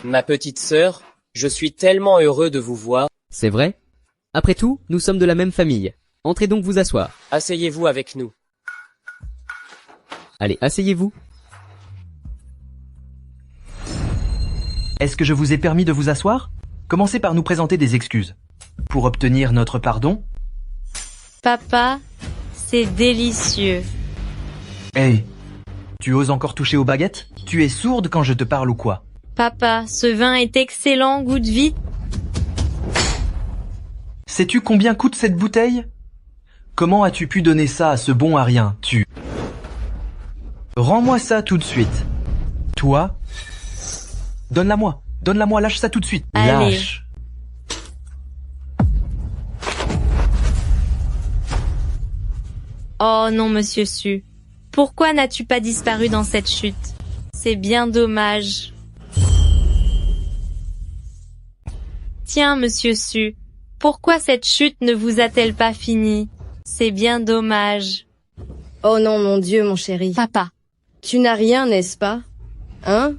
Ma petite sœur, je suis tellement heureux de vous voir. C'est vrai? Après tout, nous sommes de la même famille. Entrez donc vous asseoir. Asseyez-vous avec nous. Allez, asseyez-vous. Est-ce que je vous ai permis de vous asseoir? Commencez par nous présenter des excuses. Pour obtenir notre pardon? Papa, c'est délicieux. Hey, tu oses encore toucher aux baguettes? Tu es sourde quand je te parle ou quoi? Papa, ce vin est excellent, goûte vite. Sais-tu combien coûte cette bouteille? Comment as-tu pu donner ça à ce bon à rien, tu? Rends-moi ça tout de suite. Toi? Donne-la-moi, lâche ça tout de suite. Allez. Lâche. Oh non, Monsieur Su. Pourquoi n'as-tu pas disparu dans cette chute? C'est bien dommage. Tiens, Monsieur Su, pourquoi cette chute ne vous a-t-elle pas fini? C'est bien dommage. Oh non, mon Dieu, mon chéri. Papa. Tu n'as rien, n'est-ce pas? Hein?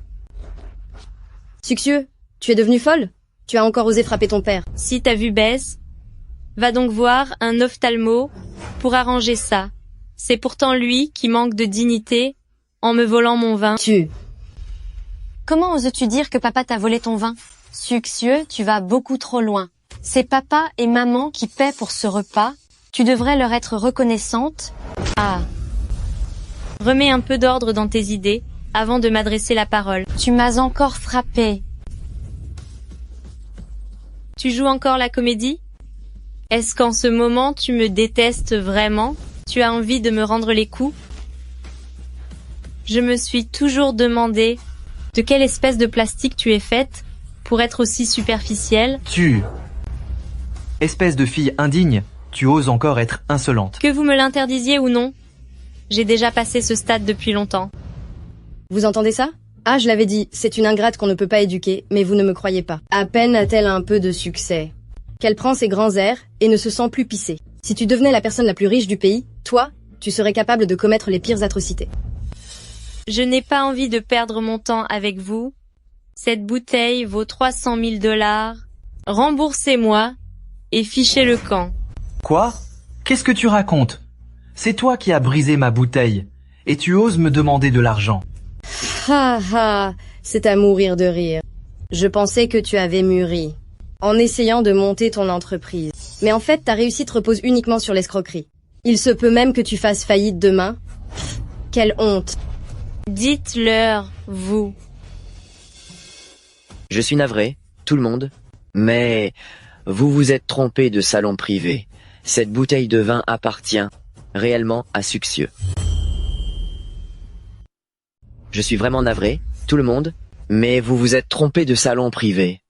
Succieux, tu es devenue folle? Tu as encore osé frapper ton père. Si ta vue baisse, va donc voir un ophtalmo pour arranger ça. C'est pourtant lui qui manque de dignité en me volant mon vin. Comment oses-tu dire que papa t'a volé ton vin? Succieux, tu vas beaucoup trop loin. C'est papa et maman qui paient pour ce repas. Tu devrais leur être reconnaissante. Ah. Remets un peu d'ordre dans tes idées avant de m'adresser la parole. Tu m'as encore frappé. Tu joues encore la comédie? Est-ce qu'en ce moment tu me détestes vraiment? Tu as envie de me rendre les coups? Je me suis toujours demandé de quelle espèce de plastique tu es faite pour être aussi superficielle. Tu... Espèce de fille indigne, tu oses encore être insolente. Que vous me l'interdisiez ou non, j'ai déjà passé ce stade depuis longtemps. Vous entendez ça? Ah, je l'avais dit, c'est une ingrate qu'on ne peut pas éduquer, mais vous ne me croyez pas. À peine a-t-elle un peu de succès qu'elle prend ses grands airs et ne se sent plus pisser. Si tu devenais la personne la plus riche du pays, toi, tu serais capable de commettre les pires atrocités. Je n'ai pas envie de perdre mon temps avec vous. Cette bouteille vaut 300 000 $. Remboursez-moi et fichez le camp. Quoi? Qu'est-ce que tu racontes? C'est toi qui as brisé ma bouteille, et tu oses me demander de l'argent. Ha ha, c'est à mourir de rire. Je pensais que tu avais mûri en essayant de monter ton entreprise. Mais en fait, ta réussite repose uniquement sur l'escroquerie. Il se peut même que tu fasses faillite demain. Quelle honte. Dites-leur, vous. Je suis navré, tout le monde, mais vous vous êtes trompé de salon privé. Cette bouteille de vin appartient réellement à Succieux. Je suis vraiment navré, tout le monde, mais vous vous êtes trompé de salon privé.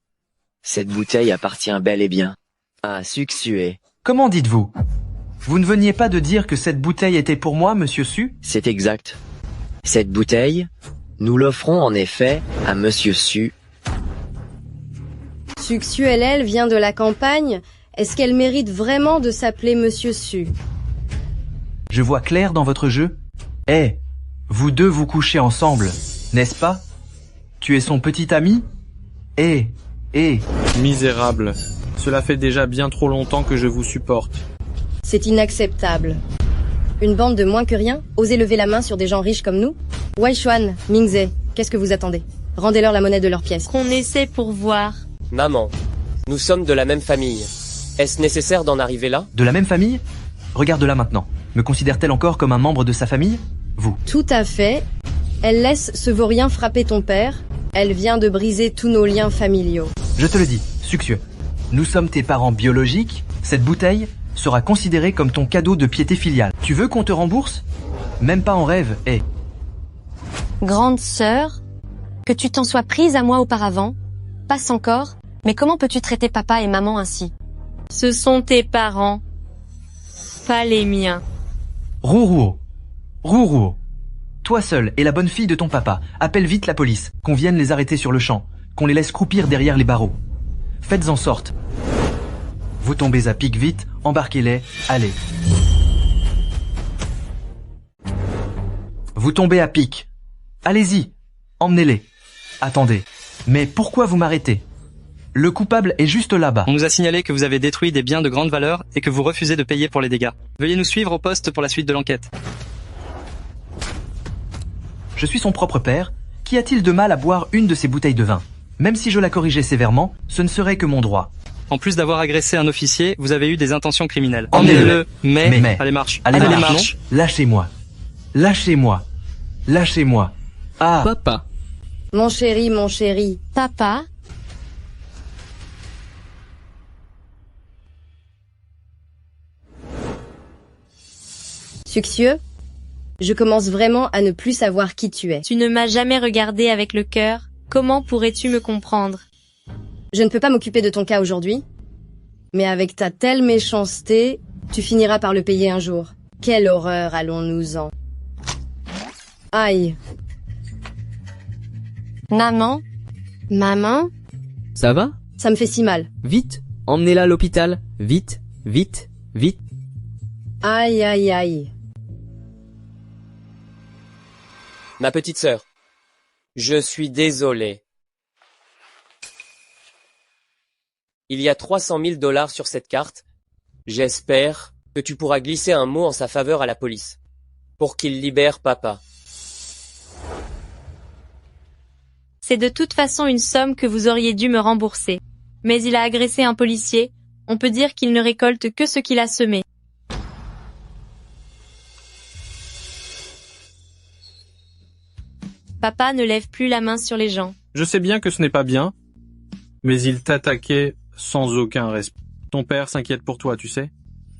Cette bouteille appartient bel et bien à Succieux. Comment dites-vous? Vous ne veniez pas de dire que cette bouteille était pour moi, Monsieur Su? C'est exact. Cette bouteille, nous l'offrons en effet à Monsieur Su. Succieux, elle vient de la campagne. Est-ce qu'elle mérite vraiment de s'appeler Monsieur Su? Je vois clair dans votre jeu. Eh, vous deux vous couchez ensemble, n'est-ce pas? Tu es son petit ami? Eh. Misérable. Cela fait déjà bien trop longtemps que je vous supporte. C'est inacceptable. Une bande de moins que rien? Osez lever la main sur des gens riches comme nous? Wei Xuan, Mingze, qu'est-ce que vous attendez? Rendez-leur la monnaie de leur pièce. Qu'on essaie pour voir. Maman, nous sommes de la même famille. Est-ce nécessaire d'en arriver là? De la même famille? Regarde-la maintenant. Me considère-t-elle encore comme un membre de sa famille? Vous. Tout à fait. Elle laisse ce vaurien frapper ton père. Elle vient de briser tous nos liens familiaux. Je te le dis, Succieux. Nous sommes tes parents biologiques. Cette bouteille sera considérée comme ton cadeau de piété filiale. Tu veux qu'on te rembourse? Même pas en rêve, eh. Grande sœur, que tu t'en sois prise à moi auparavant, passe encore, mais comment peux-tu traiter papa et maman ainsi? Ce sont tes parents, pas les miens. Rourouo. Toi seul et la bonne fille de ton papa, appelle vite la police, qu'on vienne les arrêter sur le champ, qu'on les laisse croupir derrière les barreaux. Faites en sorte. Vous tombez à pic vite, embarquez-les, allez. Vous tombez à pic. Allez-y, emmenez-les. Attendez, mais pourquoi vous m'arrêtez? Le coupable est juste là-bas. On nous a signalé que vous avez détruit des biens de grande valeur et que vous refusez de payer pour les dégâts. Veuillez nous suivre au poste pour la suite de l'enquête. Je suis son propre père. Qu'y a-t-il de mal à boire une de ces bouteilles de vin? Même si je la corrigeais sévèrement, ce ne serait que mon droit. En plus d'avoir agressé un officier, vous avez eu des intentions criminelles. Emmenez-le. Mais... Allez, marche. Allez, marche. Lâchez-moi. Ah. Papa. Mon chéri. Papa? Succieux, je commence vraiment à ne plus savoir qui tu es. Tu ne m'as jamais regardé avec le cœur. Comment pourrais-tu me comprendre? Je ne peux pas m'occuper de ton cas aujourd'hui, mais avec ta telle méchanceté, tu finiras par le payer un jour. Quelle horreur, allons-nous-en. Aïe. Maman? Ça va? Ça me fait si mal. Vite, emmenez-la à l'hôpital. Vite. Aïe. Ma petite sœur, je suis désolé. Il y a 300 000 $ sur cette carte. J'espère que tu pourras glisser un mot en sa faveur à la police, pour qu'il libère papa. C'est de toute façon une somme que vous auriez dû me rembourser. Mais il a agressé un policier. On peut dire qu'il ne récolte que ce qu'il a semé. Papa ne lève plus la main sur les gens. Je sais bien que ce n'est pas bien, mais il t'attaquait sans aucun respect. Ton père s'inquiète pour toi, tu sais.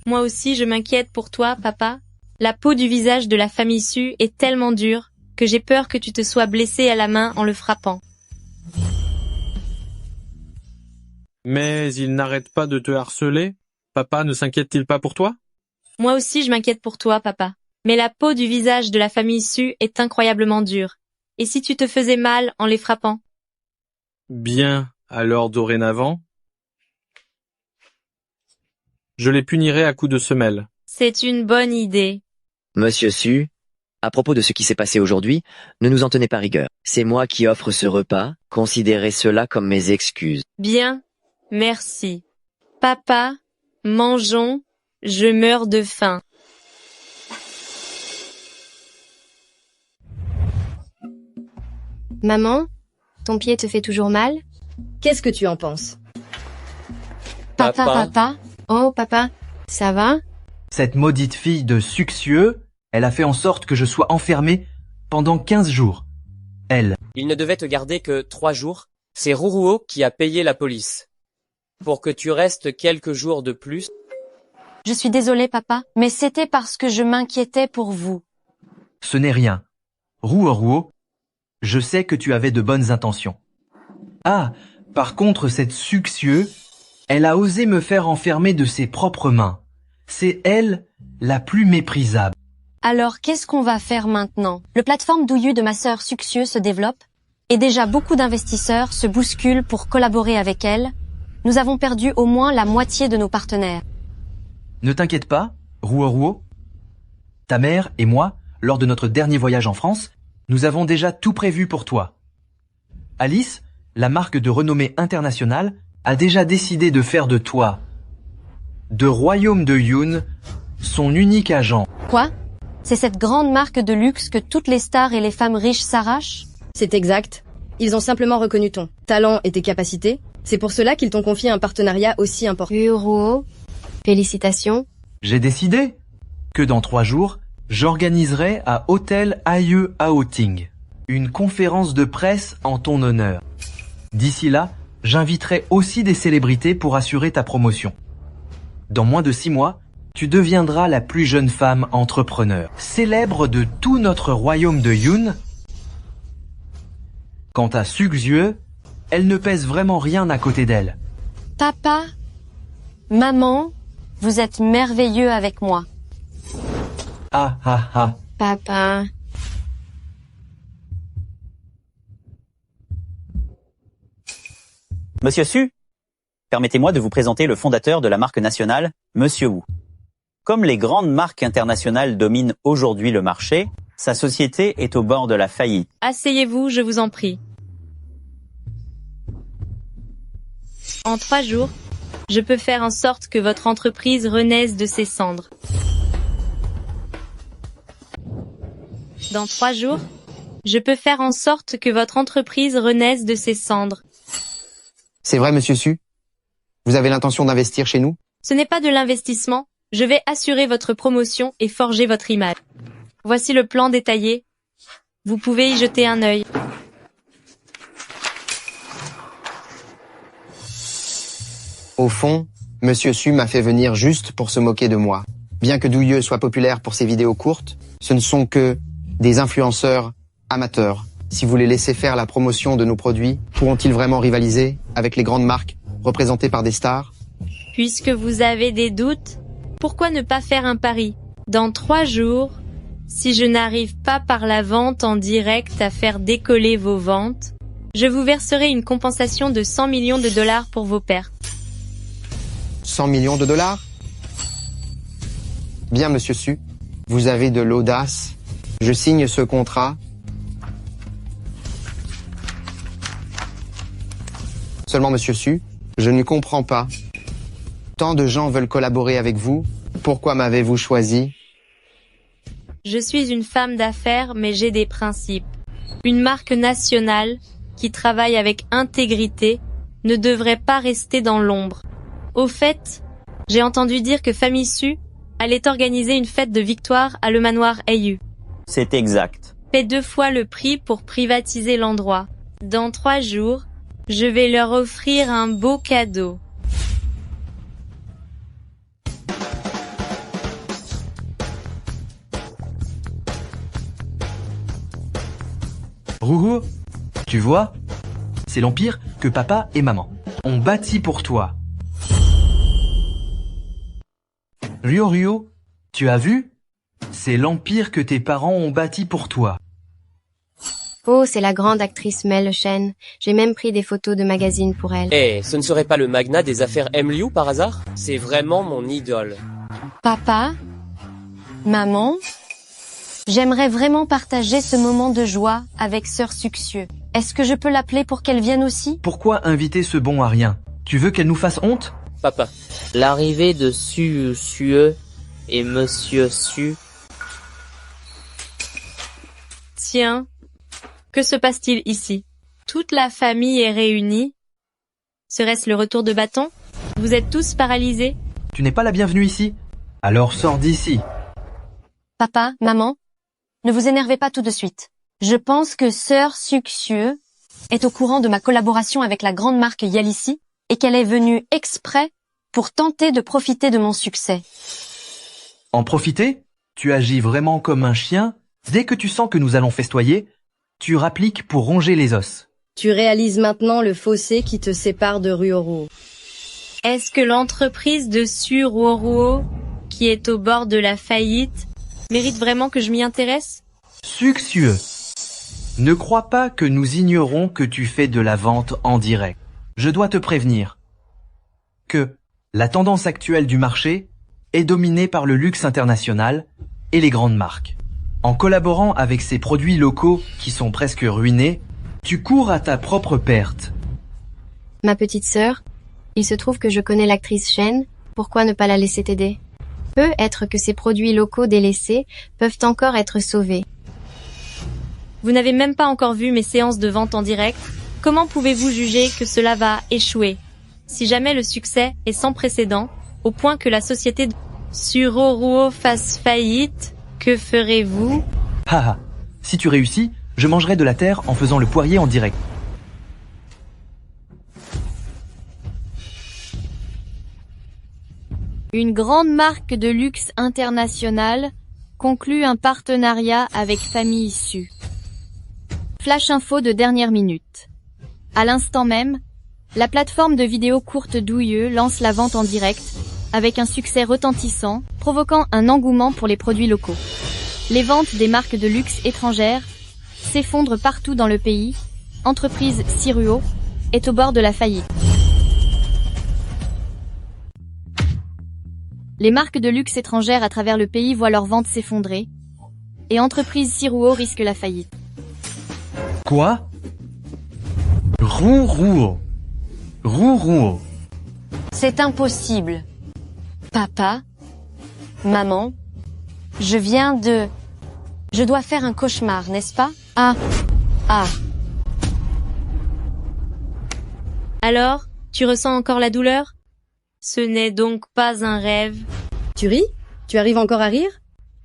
Moi aussi, je m'inquiète pour toi, papa. La peau du visage de la famille Su est tellement dure que j'ai peur que tu te sois blessé à la main en le frappant. Mais il n'arrête pas de te harceler. Papa ne s'inquiète-t-il pas pour toi? Moi aussi, je m'inquiète pour toi, papa. Mais la peau du visage de la famille Su est incroyablement dure. Et si tu te faisais mal en les frappant? Bien, alors dorénavant, je les punirai à coups de semelle. C'est une bonne idée. Monsieur Su, à propos de ce qui s'est passé aujourd'hui, ne nous en tenez pas rigueur. C'est moi qui offre ce repas, considérez cela comme mes excuses. Bien, merci. Papa, mangeons, je meurs de faim. Maman, ton pied te fait toujours mal? Qu'est-ce que tu en penses? Papa. Oh, papa, ça va? Cette maudite fille de Succieux, elle a fait en sorte que je sois enfermé pendant 15 jours. Elle. Il ne devait te garder que 3 jours. C'est Rourouo qui a payé la police. Pour que tu restes quelques jours de plus. Je suis désolée, papa, mais c'était parce que je m'inquiétais pour vous. Ce n'est rien. Rourouo, je sais que tu avais de bonnes intentions. Ah, par contre, cette Succieux, elle a osé me faire enfermer de ses propres mains. C'est elle, la plus méprisable. Alors, qu'est-ce qu'on va faire maintenant? Le plateforme douillu de ma sœur Succieux se développe, et déjà beaucoup d'investisseurs se bousculent pour collaborer avec elle, Nous avons perdu au moins la moitié de nos partenaires. Ne t'inquiète pas, Rouo. Ta mère et moi, lors de notre dernier voyage en France, nous avons déjà tout prévu pour toi. Alice, la marque de renommée internationale, a déjà décidé de faire de toi, de Royaume de Yoon, son unique agent. Quoi? C'est cette grande marque de luxe que toutes les stars et les femmes riches s'arrachent? C'est exact. Ils ont simplement reconnu ton talent et tes capacités. C'est pour cela qu'ils t'ont confié un partenariat aussi important. Rouo, félicitations. J'ai décidé que dans 3 jours, j'organiserai à Hôtel Aïe Outing une conférence de presse en ton honneur. D'ici là, j'inviterai aussi des célébrités pour assurer ta promotion. Dans moins de 6 mois, tu deviendras la plus jeune femme entrepreneur, célèbre de tout notre royaume de Yoon. Quant à Suxieux, elle ne pèse vraiment rien à côté d'elle. Papa, maman, vous êtes merveilleux avec moi. Ah ah ah. Papa. Monsieur Su, permettez-moi de vous présenter le fondateur de la marque nationale, Monsieur Wu. Comme les grandes marques internationales dominent aujourd'hui le marché, sa société est au bord de la faillite. Asseyez-vous, je vous en prie. En 3 jours, je peux faire en sorte que votre entreprise renaisse de ses cendres. Dans 3 jours, je peux faire en sorte que votre entreprise renaisse de ses cendres. C'est vrai, Monsieur Su? Vous avez l'intention d'investir chez nous? Ce n'est pas de l'investissement, je vais assurer votre promotion et forger votre image. Voici le plan détaillé. Vous pouvez y jeter un œil. Au fond, Monsieur Su m'a fait venir juste pour se moquer de moi. Bien que Douilleux soit populaire pour ses vidéos courtes, ce ne sont que des influenceurs amateurs. Si vous les laissez faire la promotion de nos produits, pourront-ils vraiment rivaliser avec les grandes marques représentées par des stars? Puisque vous avez des doutes, pourquoi ne pas faire un pari? Dans 3 jours, si je n'arrive pas par la vente en direct à faire décoller vos ventes, je vous verserai une compensation de 100 millions de dollars pour vos pertes. 100 millions de dollars? Bien, Monsieur Su, vous avez de l'audace. Je signe ce contrat. Seulement, Monsieur Su, je ne comprends pas. Tant de gens veulent collaborer avec vous. Pourquoi m'avez-vous choisi? Je suis une femme d'affaires, mais j'ai des principes. Une marque nationale, qui travaille avec intégrité, ne devrait pas rester dans l'ombre. Au fait, j'ai entendu dire que Famille Su allait organiser une fête de victoire à le manoir Ayu. C'est exact. Paie 2 fois le prix pour privatiser l'endroit. Dans 3 jours, je vais leur offrir un beau cadeau. Rouhou, tu vois, c'est l'empire que papa et maman ont bâti pour toi. Rio, tu as vu? C'est l'empire que tes parents ont bâti pour toi. Oh, c'est la grande actrice Mel Chen. J'ai même pris des photos de magazines pour elle. Eh, ce ne serait pas le magnat des affaires M. Liu par hasard? C'est vraiment mon idole. Papa, maman, j'aimerais vraiment partager ce moment de joie avec Sœur Suxieux. Est-ce que je peux l'appeler pour qu'elle vienne aussi? Pourquoi inviter ce bon à rien? Tu veux qu'elle nous fasse honte? Papa. L'arrivée de Suxieux et Monsieur Su. Tiens, que se passe-t-il ici? Toute la famille est réunie. Serait-ce le retour de bâton? Vous êtes tous paralysés? Tu n'es pas la bienvenue ici? Alors sors d'ici. Papa, maman, ne vous énervez pas tout de suite. Je pense que Sœur Suxieux est au courant de ma collaboration avec la grande marque Yalissi et qu'elle est venue exprès pour tenter de profiter de mon succès. En profiter? Tu agis vraiment comme un chien. Dès que tu sens que nous allons festoyer, tu rappliques pour ronger les os. Tu réalises maintenant le fossé qui te sépare de Ruoruo. Est-ce que l'entreprise de Su Ruoruo, qui est au bord de la faillite, mérite vraiment que je m'y intéresse? Suxieux, ne crois pas que nous ignorons que tu fais de la vente en direct. Je dois te prévenir. que la tendance actuelle du marché est dominée par le luxe international et les grandes marques. En collaborant avec ces produits locaux qui sont presque ruinés, tu cours à ta propre perte. Ma petite sœur, il se trouve que je connais l'actrice Shen, pourquoi ne pas la laisser t'aider? Peut-être que ces produits locaux délaissés peuvent encore être sauvés. Vous n'avez même pas encore vu mes séances de vente en direct. Comment pouvez-vous juger que cela va échouer? Si jamais le succès est sans précédent, au point que la société de Sururuo fasse faillite, que ferez-vous? Haha, si tu réussis, je mangerai de la terre en faisant le poirier en direct. Une grande marque de luxe internationale conclut un partenariat avec Famille Su. Flash info de dernière minute. À l'instant même, la plateforme de vidéos courtes Douyieux lance la vente en direct, avec un succès retentissant, provoquant un engouement pour les produits locaux. Les ventes des marques de luxe étrangères s'effondrent partout dans le pays. Entreprise Siruo est au bord de la faillite. Les marques de luxe étrangères à travers le pays voient leurs ventes s'effondrer, et entreprise Siruo risque la faillite. Quoi? Ruruo. Ruruo. C'est impossible. Papa, maman, je dois faire un cauchemar, n'est-ce pas? Ah. Alors, tu ressens encore la douleur? Ce n'est donc pas un rêve. Tu ris? Tu arrives encore à rire?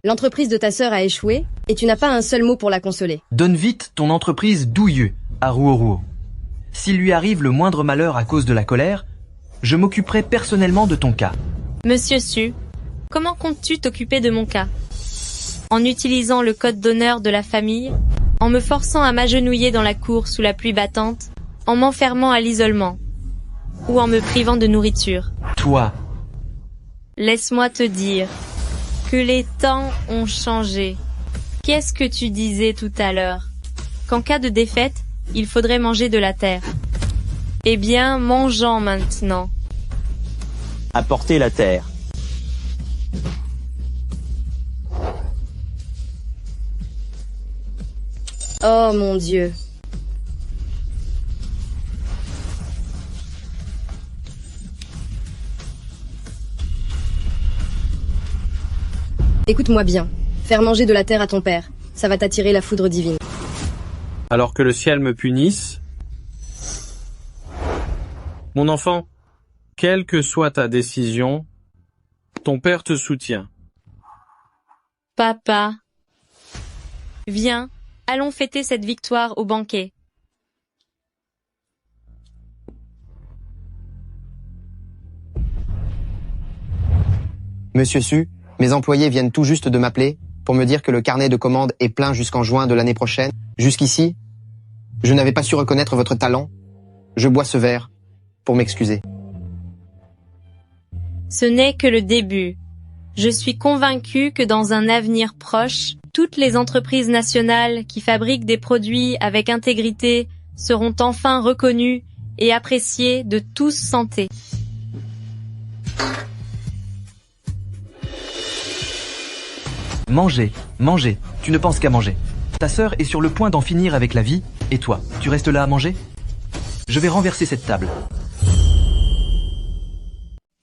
L'entreprise de ta sœur a échoué et tu n'as pas un seul mot pour la consoler. Donne vite ton entreprise Douyieux à Ruruo. S'il lui arrive le moindre malheur à cause de la colère, je m'occuperai personnellement de ton cas. Monsieur Su, comment comptes-tu t'occuper de mon cas? En utilisant le code d'honneur de la famille, en me forçant à m'agenouiller dans la cour sous la pluie battante, en m'enfermant à l'isolement, ou en me privant de nourriture. Toi. Laisse-moi te dire que les temps ont changé. Qu'est-ce que tu disais tout à l'heure? Qu'en cas de défaite, il faudrait manger de la terre. Eh bien, mangeons maintenant. Apportez la terre. Oh mon Dieu. Écoute-moi bien. Faire manger de la terre à ton père, ça va t'attirer la foudre divine. Alors que le ciel me punisse? Mon enfant, quelle que soit ta décision, ton père te soutient. Papa, viens, allons fêter cette victoire au banquet. Monsieur Su, mes employés viennent tout juste de m'appeler pour me dire que le carnet de commandes est plein jusqu'en juin de l'année prochaine. Jusqu'ici, je n'avais pas su reconnaître votre talent. Je bois ce verre pour m'excuser. Ce n'est que le début. Je suis convaincu que dans un avenir proche, toutes les entreprises nationales qui fabriquent des produits avec intégrité seront enfin reconnues et appréciées de tous santé. Manger, manger, tu ne penses qu'à manger. Ta sœur est sur le point d'en finir avec la vie, et toi, tu restes là à manger? Je vais renverser cette table.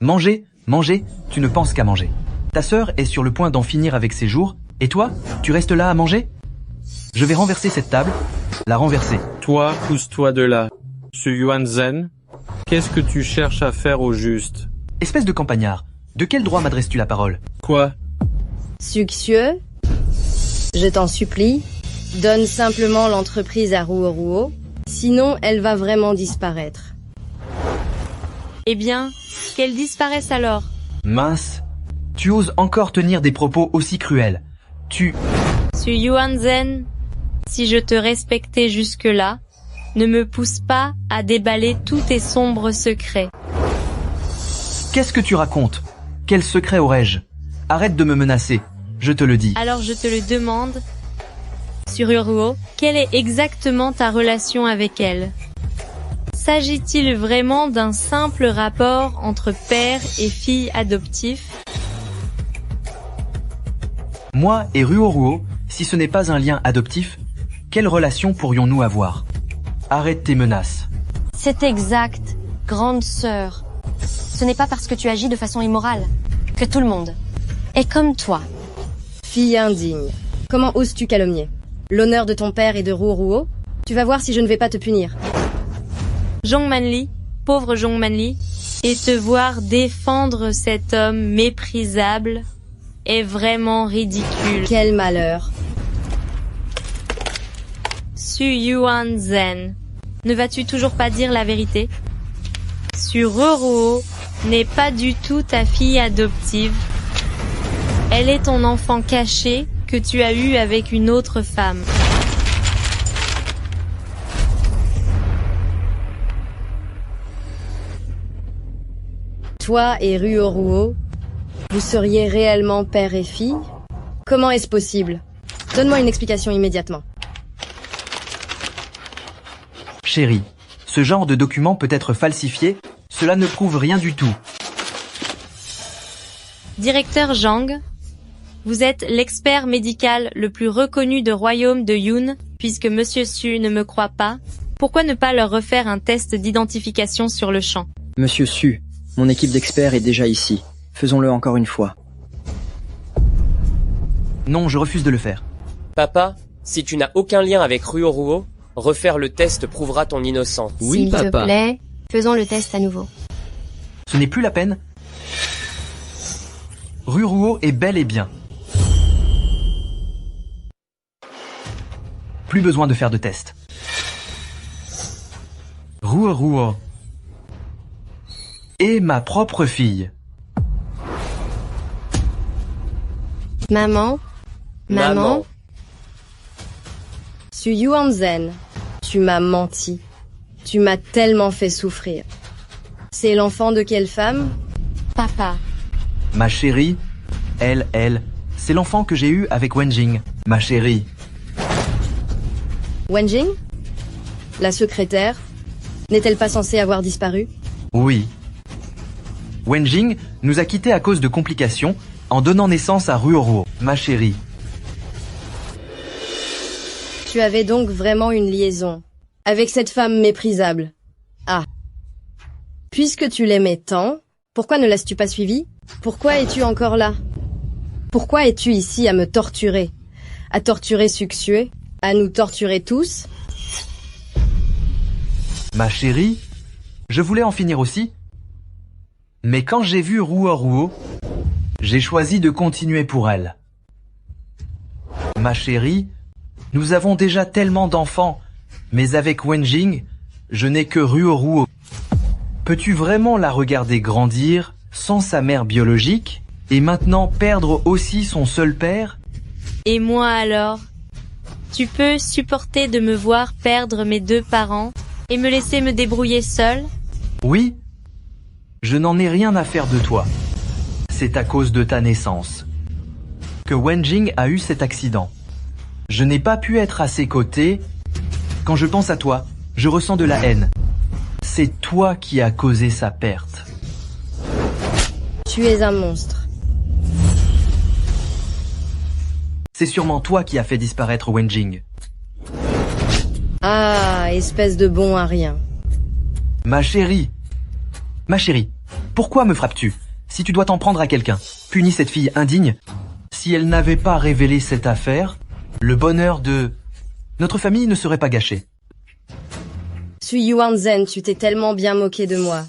Manger, manger, tu ne penses qu'à manger. Ta sœur est sur le point d'en finir avec ses jours, et toi, tu restes là à manger? Je vais renverser cette table, la renverser. Toi, pousse-toi de là. Su Yuanzhen, qu'est-ce que tu cherches à faire au juste? Espèce de campagnard, de quel droit m'adresses-tu la parole? Quoi? Suxieux, je t'en supplie, donne simplement l'entreprise à Ruruo, sinon elle va vraiment disparaître. Eh bien, qu'elle disparaisse alors. Mince, tu oses encore tenir des propos aussi cruels. Su Yuanzhen, si je te respectais jusque-là, ne me pousse pas à déballer tous tes sombres secrets. Qu'est-ce que tu racontes? Quel secret aurais-je? Arrête de me menacer, je te le dis. Alors je te le demande, Sururuo, quelle est exactement ta relation avec elle? S'agit-il vraiment d'un simple rapport entre père et fille adoptif? Moi et Ruoruo, si ce n'est pas un lien adoptif, quelle relation pourrions-nous avoir? Arrête tes menaces. C'est exact, grande sœur. Ce n'est pas parce que tu agis de façon immorale que tout le monde est comme toi. Fille indigne, comment oses-tu calomnier l'honneur de ton père et de Ruoruo? Tu vas voir si je ne vais pas te punir. Zhongmanli, pauvre Zhongmanli, et te voir défendre cet homme méprisable est vraiment ridicule. Quel malheur. Su Yuanzhen, ne vas-tu toujours pas dire la vérité? Su Ruoruo n'est pas du tout ta fille adoptive. Elle est ton enfant caché que tu as eu avec une autre femme. Toi et Ruoruo, vous seriez réellement père et fille? Comment est-ce possible? Donne-moi une explication immédiatement. Chérie, ce genre de document peut être falsifié, cela ne prouve rien du tout. Directeur Zhang, vous êtes l'expert médical le plus reconnu de royaume de Yun, puisque Monsieur Su ne me croit pas. Pourquoi ne pas leur refaire un test d'identification sur le champ? Monsieur Su, mon équipe d'experts est déjà ici. Faisons-le encore une fois. Non, je refuse de le faire. Papa, si tu n'as aucun lien avec Ruoruo, refaire le test prouvera ton innocence. S'il te plaît, faisons le test à nouveau. Ce n'est plus la peine. Ruoruo est bel et bien. Plus besoin de faire de test. Ruoruo est ma propre fille. Maman. Su Yuanzhen, tu m'as menti. Tu m'as tellement fait souffrir. C'est l'enfant de quelle femme? Papa. Ma chérie, elle, c'est l'enfant que j'ai eu avec Wenjing. Ma chérie. Wenjing? La secrétaire? N'est-elle pas censée avoir disparu? Oui. Wenjing nous a quittés à cause de complications en donnant naissance à Ruoruo, ma chérie. Tu avais donc vraiment une liaison avec cette femme méprisable. Ah. Puisque tu l'aimais tant, pourquoi ne l'as-tu pas suivie? Pourquoi es-tu encore là? Pourquoi es-tu ici à me torturer? À torturer Suxue? À nous torturer tous? Ma chérie, je voulais en finir aussi. Mais quand j'ai vu Ruoruo, j'ai choisi de continuer pour elle. Ma chérie, nous avons déjà tellement d'enfants, mais avec Wenjing, je n'ai que Ruoruo. Peux-tu vraiment la regarder grandir sans sa mère biologique et maintenant perdre aussi son seul père? Et moi alors? Tu peux supporter de me voir perdre mes deux parents et me laisser me débrouiller seule? Oui, je n'en ai rien à faire de toi. C'est à cause de ta naissance que Wenjing a eu cet accident. Je n'ai pas pu être à ses côtés. Quand je pense à toi, je ressens de la haine. C'est toi qui as causé sa perte. Tu es un monstre. C'est sûrement toi qui as fait disparaître Wenjing. Ah, espèce de bon à rien. Ma chérie, pourquoi me frappes-tu? Si tu dois t'en prendre à quelqu'un, punis cette fille indigne. Si elle n'avait pas révélé cette affaire, le bonheur de notre famille ne serait pas gâché. Su Yuanzhen, tu t'es tellement bien moqué de moi.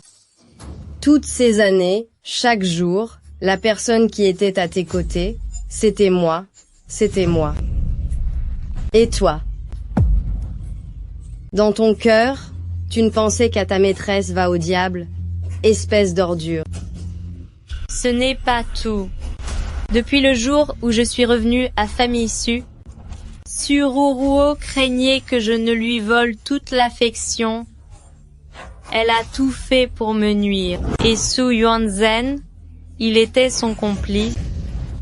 Toutes ces années, chaque jour, la personne qui était à tes côtés, c'était moi. Et toi? Dans ton cœur, tu ne pensais qu'à ta maîtresse va au diable, espèce d'ordure. Ce n'est pas tout. Depuis le jour où je suis revenue à Famille Su, Su Ruoruo craignait que je ne lui vole toute l'affection. Elle a tout fait pour me nuire. Et Su Yuanzhen, il était son complice.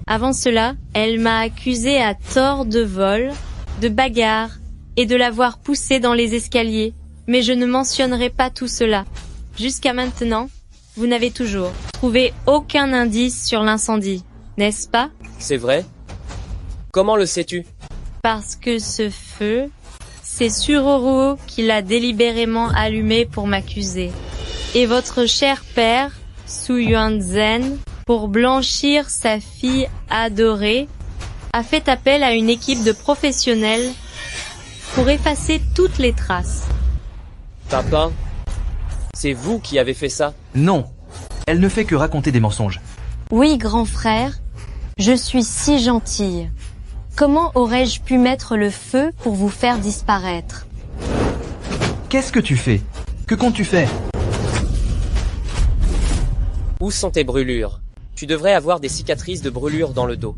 Avant cela, elle m'a accusé à tort de vol, de bagarre et de l'avoir poussé dans les escaliers. Mais je ne mentionnerai pas tout cela. Jusqu'à maintenant, vous n'avez toujours trouvé aucun indice sur l'incendie, n'est-ce pas? C'est vrai? Comment le sais-tu? Parce que ce feu, c'est Sururuo qui l'a délibérément allumé pour m'accuser. Et votre cher père, Su Yuanzhen, pour blanchir sa fille adorée, a fait appel à une équipe de professionnels pour effacer toutes les traces. Papa, c'est vous qui avez fait ça? Non, elle ne fait que raconter des mensonges. Oui, grand frère, je suis si gentille. Comment aurais-je pu mettre le feu pour vous faire disparaître? Qu'est-ce que tu fais? Que comptes-tu faire? Où sont tes brûlures? Tu devrais avoir des cicatrices de brûlures dans le dos.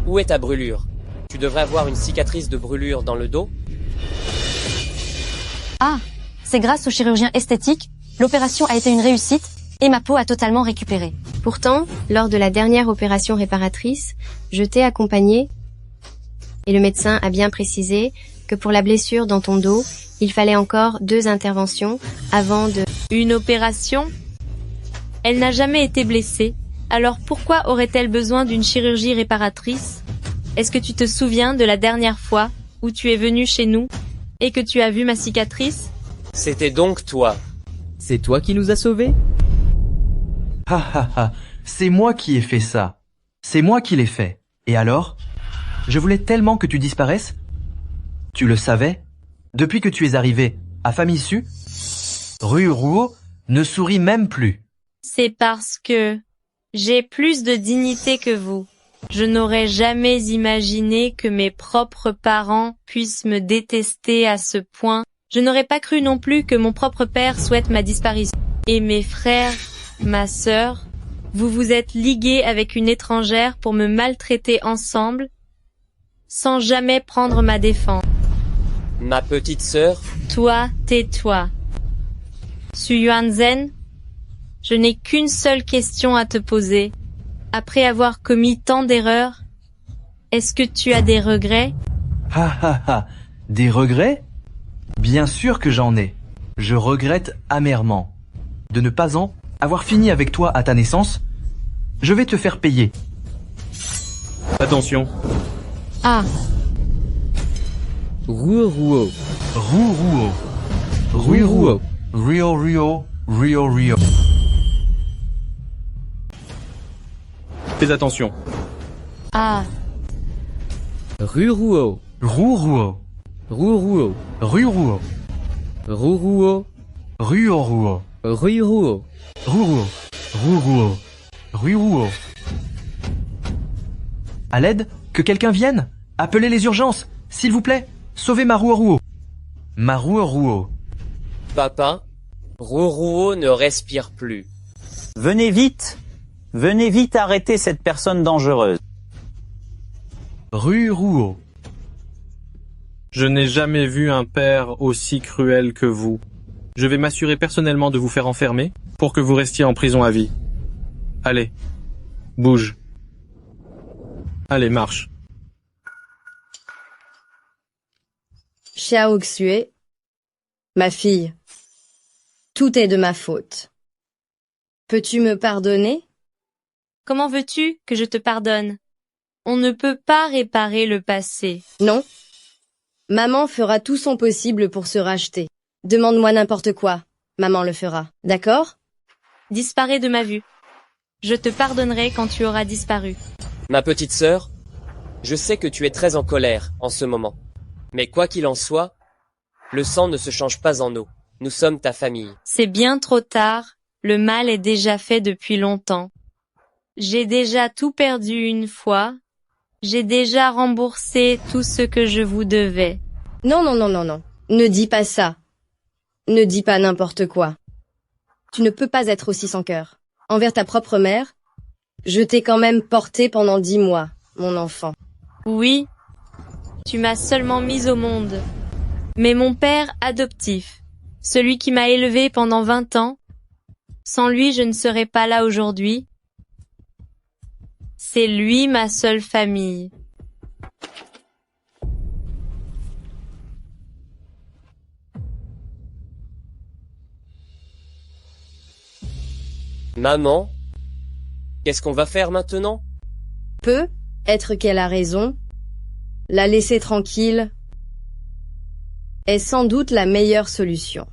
Où est ta brûlure? Tu devrais avoir une cicatrice de brûlure dans le dos. Ah, c'est grâce au chirurgien esthétique, l'opération a été une réussite et ma peau a totalement récupéré. Pourtant, lors de la dernière opération réparatrice, je t'ai accompagné et le médecin a bien précisé que pour la blessure dans ton dos, il fallait encore 2 interventions avant de... Une opération? Elle n'a jamais été blessée, alors pourquoi aurait-elle besoin d'une chirurgie réparatrice? Est-ce que tu te souviens de la dernière fois où tu es venu chez nous et que tu as vu ma cicatrice? C'était donc toi. C'est toi qui nous as sauvés? Ha ha ha, c'est moi qui ai fait ça. C'est moi qui l'ai fait. Et alors? Je voulais tellement que tu disparaisses. Tu le savais? Depuis que tu es arrivé à Famille Su, Ruo ne sourit même plus. C'est parce que j'ai plus de dignité que vous. Je n'aurais jamais imaginé que mes propres parents puissent me détester à ce point. Je n'aurais pas cru non plus que mon propre père souhaite ma disparition. Et mes frères, ma sœur, vous vous êtes ligués avec une étrangère pour me maltraiter ensemble, sans jamais prendre ma défense. Ma petite sœur? Toi, tais-toi. Su Yuanzhen, je n'ai qu'une seule question à te poser. Après avoir commis tant d'erreurs, est-ce que tu as des regrets? Ha ha ha, des regrets? Bien sûr que j'en ai. Je regrette amèrement de ne pas avoir fini avec toi à ta naissance. Je vais te faire payer. Attention. Ah. Ruo. Ruo. Ruo. Rio. Fais attention. Ah. Ruo. Ruo. Ruo. Ruo. Ruo. Ruo. Ruo. Ruo. À l'aide, que quelqu'un vienne. Appelez les urgences, s'il vous plaît. Sauvez Maruo. Maruo. Papa, Ruo ne respire plus. Venez vite arrêter cette personne dangereuse. Ruo. Je n'ai jamais vu un père aussi cruel que vous. Je vais m'assurer personnellement de vous faire enfermer pour que vous restiez en prison à vie. Allez, bouge. Allez, marche. Xiao Xue, ma fille, tout est de ma faute. Peux-tu me pardonner? Comment veux-tu que je te pardonne? On ne peut pas réparer le passé. Non. Maman fera tout son possible pour se racheter. Demande-moi n'importe quoi. Maman le fera. D'accord? Disparais de ma vue. Je te pardonnerai quand tu auras disparu. Ma petite sœur, je sais que tu es très en colère en ce moment. Mais quoi qu'il en soit, le sang ne se change pas en eau. Nous sommes ta famille. C'est bien trop tard. Le mal est déjà fait depuis longtemps. J'ai déjà tout perdu une fois. J'ai déjà remboursé tout ce que je vous devais. Non. Ne dis pas ça. Ne dis pas n'importe quoi. Tu ne peux pas être aussi sans cœur. Envers ta propre mère, je t'ai quand même porté pendant 10 mois, mon enfant. Oui, tu m'as seulement mise au monde. Mais mon père adoptif, celui qui m'a élevé pendant 20 ans, sans lui je ne serais pas là aujourd'hui. C'est lui ma seule famille. Maman, qu'est-ce qu'on va faire maintenant? Peut être qu'elle a raison. La laisser tranquille est sans doute la meilleure solution.